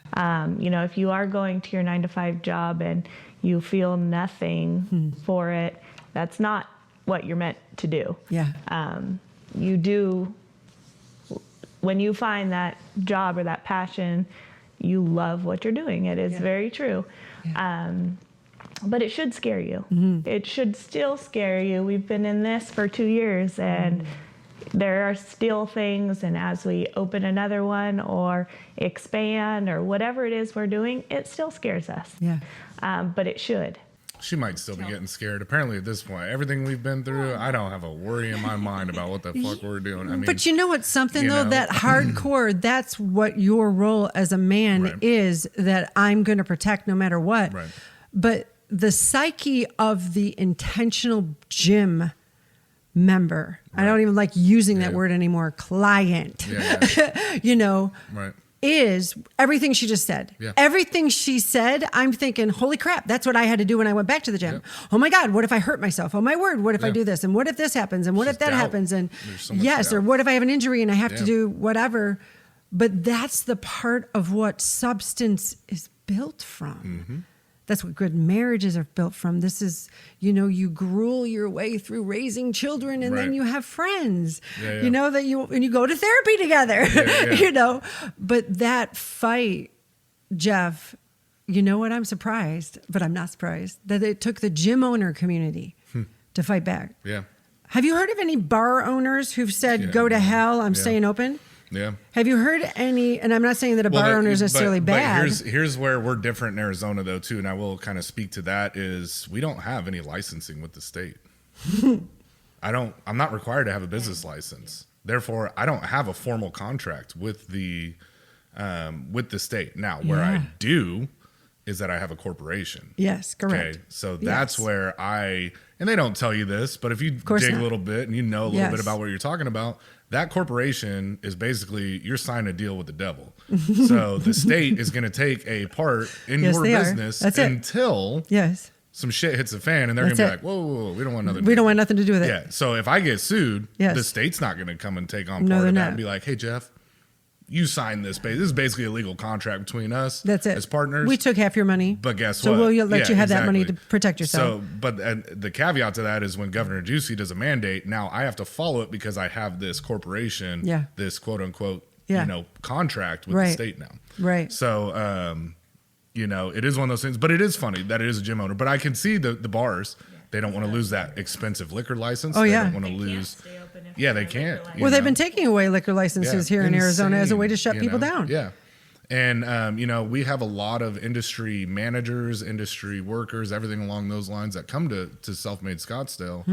If you are going to your 9-to-5 job and you feel nothing for it, that's not what you're meant to do. Yeah. You do, when you find that job or that passion, you love what you're doing. It is very true. Yeah. But it should scare you. It should still scare you. We've been in this for 2 years and there are still things, and as we open another one or expand or whatever it is we're doing, it still scares us. Yeah. But it should. She might still be getting scared. Apparently, at this point, everything we've been through, I don't have a worry in my mind about what the fuck we're doing. I mean, but you know what's something though, that hardcore, that's what your role as a man is, that I'm going to protect no matter what. Right. But the psyche of the intentional gym member, I don't even like using that word anymore, client, right. is everything she just said. Yeah. Everything she said, I'm thinking, holy crap, that's what I had to do when I went back to the gym. Yeah. Oh my God, what if I hurt myself? Oh my word, what if I do this? And what if this happens? And what if that happens? And so doubt. Or what if I have an injury and I have to do whatever? But that's the part of what substance is built from. That's what good marriages are built from. This is, you gruel your way through raising children and then you have friends, that and you go to therapy together, But that fight, Jeff, you know what? I'm surprised, but I'm not surprised that it took the gym owner community to fight back. Yeah. Have you heard of any bar owners who've said, go to hell, I'm staying open? Yeah. Have you heard any, and I'm not saying that a bar owner is necessarily bad. But here's where we're different in Arizona though too, and I will kind of speak to that, is we don't have any licensing with the state. I'm not required to have a business license. Therefore, I don't have a formal contract with the state. Now, where I do is that I have a corporation. Yes, correct. Okay, so that's where and they don't tell you this, but if you dig a little bit and you know a little bit about what you're talking about, that corporation is basically, you're signing a deal with the devil. So the state is going to take a part in your business until some shit hits the fan, and they're going to be like, whoa, we don't want nothing. We don't want nothing to do with it. Yeah. So if I get sued, the state's not going to come and take on part of that and be like, hey, Jeff, you signed this. This is basically a legal contract between us. That's it. As partners. We took half your money. But guess what? So we'll let you have that money to exactly. protect yourself. So, but the caveat to that is when Governor Ducey does a mandate, now I have to follow it because I have this corporation, this quote unquote, contract with the state now. Right. So, it is one of those things, but it is funny that it is a gym owner. But I can see the bars. They don't want to lose that expensive liquor license. Oh, they yeah. don't want to lose. They can't. Well, they've been taking away liquor licenses here in Arizona as a way to shut people down. Yeah. And, we have a lot of industry managers, industry workers, everything along those lines that come to Self-Made Scottsdale.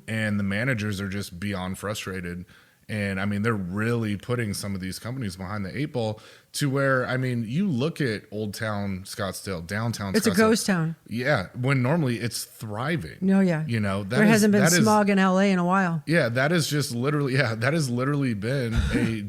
And the managers are just beyond frustrated. And, they're really putting some of these companies behind the 8 ball to where, you look at Old Town Scottsdale, downtown Scottsdale. It's a ghost town. Yeah, when normally it's thriving. No, yeah. There hasn't been smog in LA in a while. Yeah, that is just literally, that has literally been a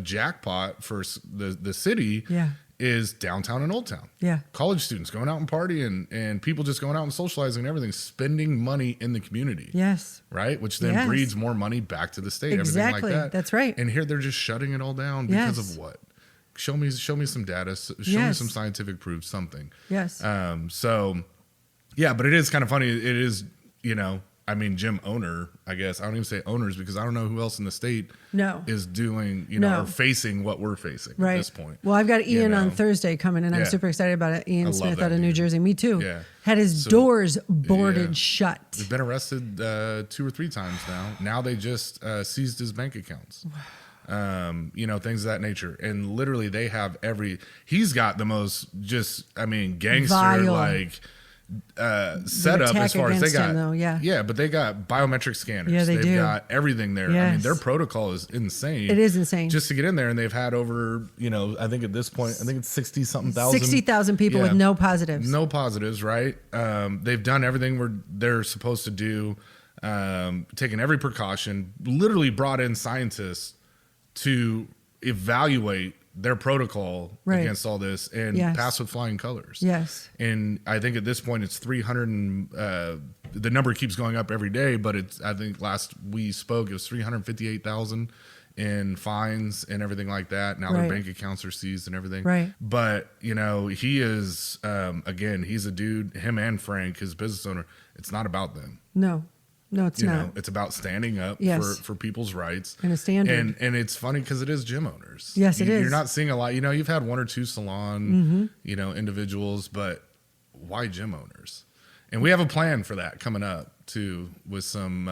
jackpot for the city. Yeah. Is downtown and Old Town. Yeah. College students going out and partying and people just going out and socializing and everything, spending money in the community. Yes. Right? Which then breeds more money back to the state, exactly. everything like that. That's right. And here they're just shutting it all down because of what? Show me some data, show me some scientific proof, something. Yes. But it is kind of funny. It is, gym owner, I guess. I don't even say owners because I don't know who else in the state is doing, or facing what we're facing at this point. Well, I've got Ian on Thursday coming, and I'm super excited about it. Ian Smith out of New Jersey. Me too. Yeah. Had his doors boarded shut. He's been arrested 2 or 3 times now. Now they just seized his bank accounts. Things of that nature. And literally they have he's got the most gangster, setup attack as far as they against got. him, though, yeah. But they got biometric scanners. Yeah, They've do. got everything there. I mean, Yes. their protocol is insane. It is insane. Just to get in there, and they've had over, I think at this point, I think it's 60-something thousand. 60,000 people with no positives. No positives, right? They've done everything they're supposed to do, taken every precaution, literally brought in scientists to evaluate their protocol against all this and pass with flying colors. Yes. And I think at this point it's 300 and the number keeps going up every day, but I think last we spoke, it was 358,000 in fines and everything like that. Now their bank accounts are seized and everything. Right. But, he is, again, he's a dude, him and Frank, his business owner. It's not about them. No, it's not. It's about standing up for people's rights and a standard. And it's funny because it is gym owners. Yes, it is. You're not seeing a lot. You've had one or two salon, individuals, but why gym owners? And we have a plan for that coming up too, with some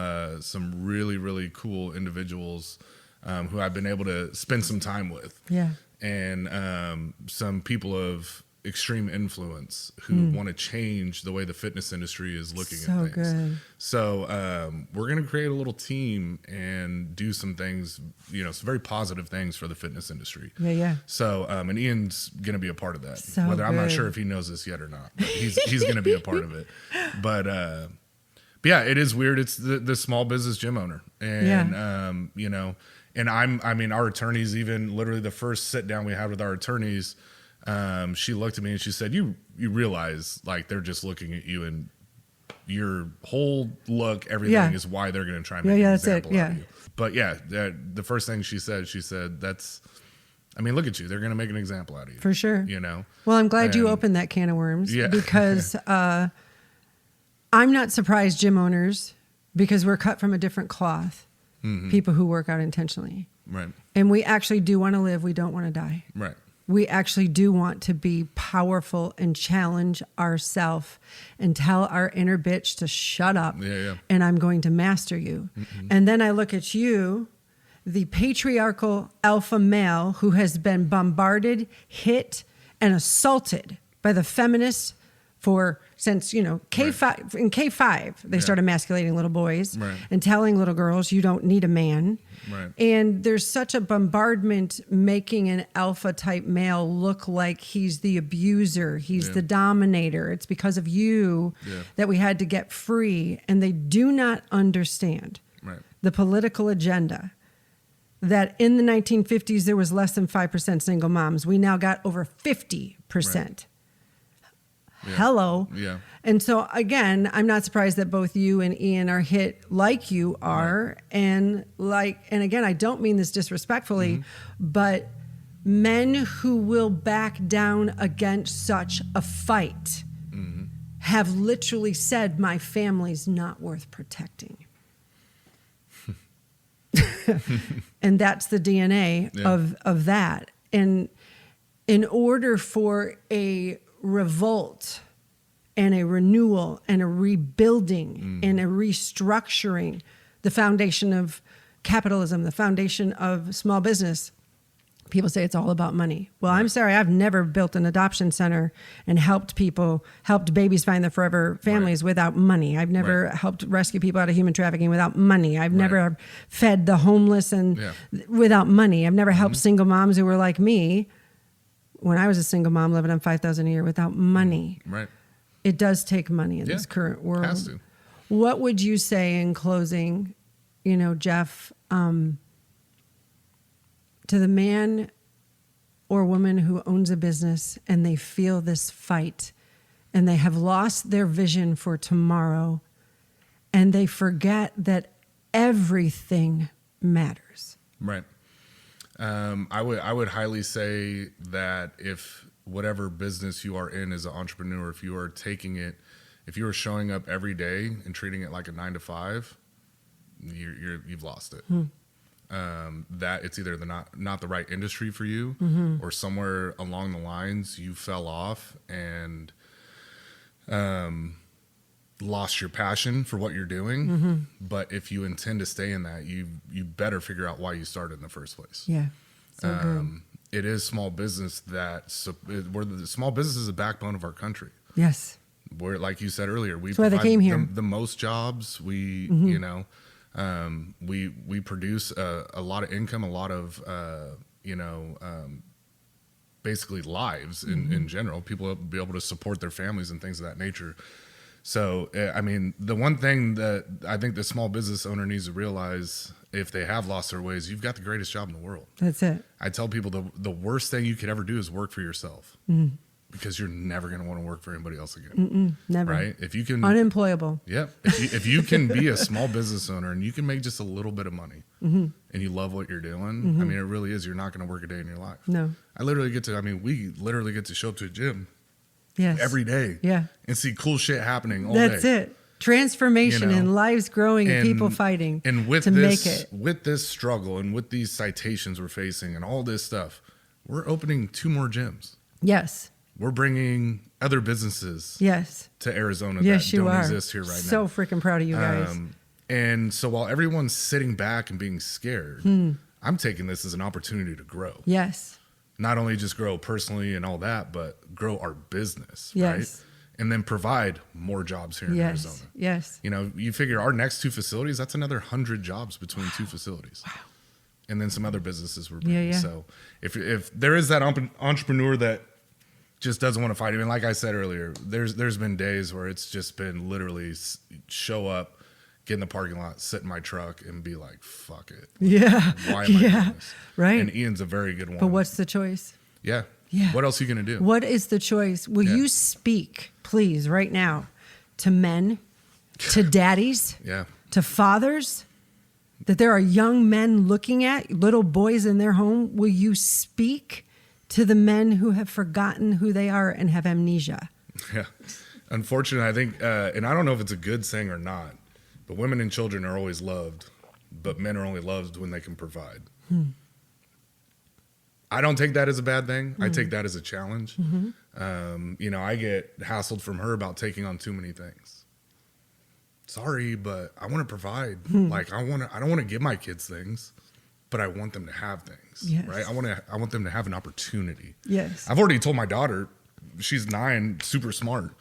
really, really cool individuals who I've been able to spend some time with. Yeah. And some people of extreme influence who want to change the way the fitness industry is looking at things. Good. So we're going to create a little team and do some things, some very positive things for the fitness industry. Yeah. So and Ian's going to be a part of that. So Whether I'm not good. sure if he knows this yet or not, but he's going to be a part of it. But yeah, it is weird. It's the small business gym owner, and and our attorneys, even literally the first sit down we had with our attorneys. She looked at me and she said, you realize like they're just looking at you and your whole look, everything is why they're going to try and make an example out of you. But the first thing she said, look at you. They're going to make an example out of you. For sure. Well, I'm glad you opened that can of worms because I'm not surprised gym owners, because we're cut from a different cloth. Mm-hmm. People who work out intentionally. Right. And we actually do want to live. We don't want to die. Right. We actually do want to be powerful and challenge ourselves and tell our inner bitch to shut up. And I'm going to master you. Mm-hmm. And then I look at you, the patriarchal alpha male who has been bombarded, hit, and assaulted by the feminists since K5. In K5 they started emasculating little boys and telling little girls you don't need a man. Right. And there's such a bombardment making an alpha type male look like he's the abuser, he's the dominator. It's because of you that we had to get free. And they do not understand the political agenda that in the 1950s there was less than 5% single moms. We now got over 50%. Right. Yeah. Hello. Yeah. And so again, I'm not surprised that both you and Ian are hit like you are. And again, I don't mean this disrespectfully, but men who will back down against such a fight have literally said, my family's not worth protecting. And that's the DNA of that. And in order for a revolt and a renewal and a rebuilding and a restructuring, the foundation of capitalism, the foundation of small business, people say it's all about money. Well, I'm sorry, I've never built an adoption center and helped babies find their forever families without money. I've never helped rescue people out of human trafficking without money. I've never fed the homeless and without money. I've never helped single moms who were like me when I was a single mom living on $5,000 a year without money. Right. It does take money in this current world. Has to. What would you say in closing, Jeff, to the man or woman who owns a business and they feel this fight and they have lost their vision for tomorrow and they forget that everything matters? Right. I would highly say that if whatever business you are in as an entrepreneur, if you are showing up every day and treating it like a 9 to 5, you've lost it. That it's either not the right industry for you, or somewhere along the lines you fell off and lost your passion for what you're doing. But if you intend to stay in that, you better figure out why you started in the first place. Yeah. So good. It is small business small business is the backbone of our country. Yes. we're, like you said earlier, we why they provide came here. the most jobs. We, we produce a lot of income, a lot of, basically lives in general. People will be able to support their families and things of that nature. So, I mean, the one thing that I think the small business owner needs to realize, if they have lost their ways, you've got the greatest job in the world. That's it. I tell people the worst thing you could ever do is work for yourself, because you're never going to want to work for anybody else again. Never. Right? If you can, Unemployable. Yep. If you can be a small business owner and you can make just a little bit of money, and you love what you're doing, I mean, it really is. You're not going to work a day in your life. No. We literally get to show up to a gym Yes. every day, Yeah. and see cool shit happening all day. That's it. Transformation and lives growing and people fighting and with to this, make it. with this struggle and with these citations we're facing and all this stuff, we're opening 2 more gyms. Yes. We're bringing other businesses Yes. to Arizona Yes, that you don't are. exist here right So now. freaking proud of you guys. And so while everyone's sitting back and being scared, I'm taking this as an opportunity to grow. Yes. Not only just grow personally and all that, but grow our business, Yes. right? And then provide more jobs here in Arizona. Yes. You know, you figure our next 2 facilities, that's another 100 jobs between 2 facilities. Wow. And then some other businesses we're bringing. Yeah. So if there is that entrepreneur that just doesn't want to fight, I mean, like I said earlier, there's been days where it's just been literally show up, get in the parking lot, sit in my truck, and be like, fuck it. Yeah. Why am I doing this? Right. And Ian's a very good one. But what's the choice? Yeah. Yeah. What else are you going to do? What is the choice? Will you speak, please, right now, to men, to daddies, Yeah. to fathers, that there are young men looking at little boys in their home? Will you speak to the men who have forgotten who they are and have amnesia? Yeah. Unfortunately, I think, and I don't know if it's a good thing or not, but women and children are always loved, but men are only loved when they can provide. I don't take that as a bad thing. I take that as a challenge. I get hassled from her about taking on too many things. Sorry, but I want to provide. Like I don't want to give my kids things, but I want them to have things. Yes. Right? I want them to have an opportunity. Yes. I've already told my daughter, she's 9, super smart.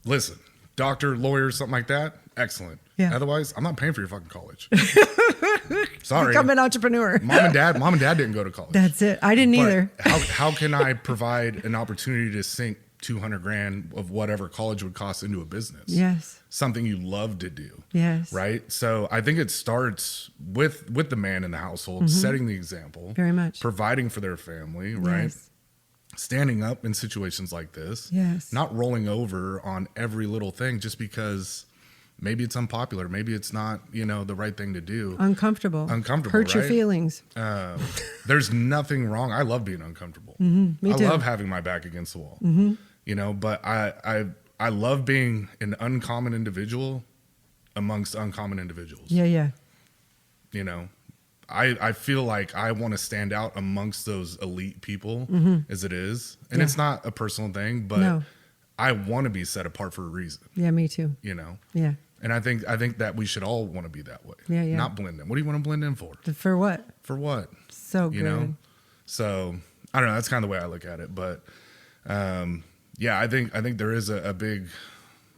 Listen, doctor, lawyer, something like that, excellent. Yeah. Otherwise, I'm not paying for your fucking college. Sorry. Become an entrepreneur. Mom and dad didn't go to college. That's it. I didn't But either. how can I provide an opportunity to sink $200,000 of whatever college would cost into a business? Yes. Something you love to do. Yes. Right. So I think it starts with the man in the household, setting the example, Very much. providing for their family, right? Yes. Standing up in situations like this. Yes. Not rolling over on every little thing just because maybe it's unpopular. Maybe it's not, the right thing to do. Uncomfortable. Hurt your right? feelings. There's nothing wrong. I love being uncomfortable. Me I too. love having my back against the wall. But I love being an uncommon individual amongst uncommon individuals. Yeah. I feel like I want to stand out amongst those elite people as it is. And Yeah. it's not a personal thing, but No. I want to be set apart for a reason, Yeah, me too. Yeah. And I think that we should all want to be that way. Yeah. Not blend in. What do you want to blend in for? For what? For what? So good. So I don't know. That's kind of the way I look at it. But I think there is a big,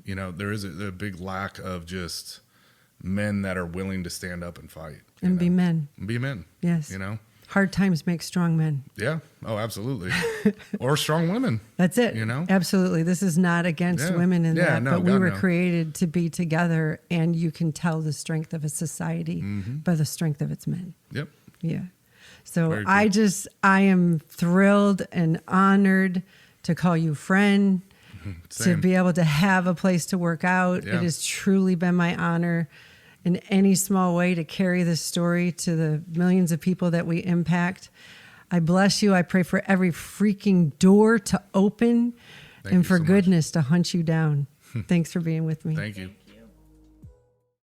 there is a big lack of just men that are willing to stand up and fight And be men. And be men. Yes. Hard times make strong men. Yeah. Oh, absolutely. Or strong women. That's it. Absolutely. This is not against women in that, but we were created to be together, and you can tell the strength of a society by the strength of its men. Yep. Yeah. So Very cool. I am thrilled and honored to call you friend, to Same. be able to have a place to work out. Yeah. It has truly been my honor in any small way to carry this story to the millions of people that we impact. I bless you. I pray for every freaking door to open Thank and you for so much. goodness to hunt you down. Thanks for being with me. Thank you.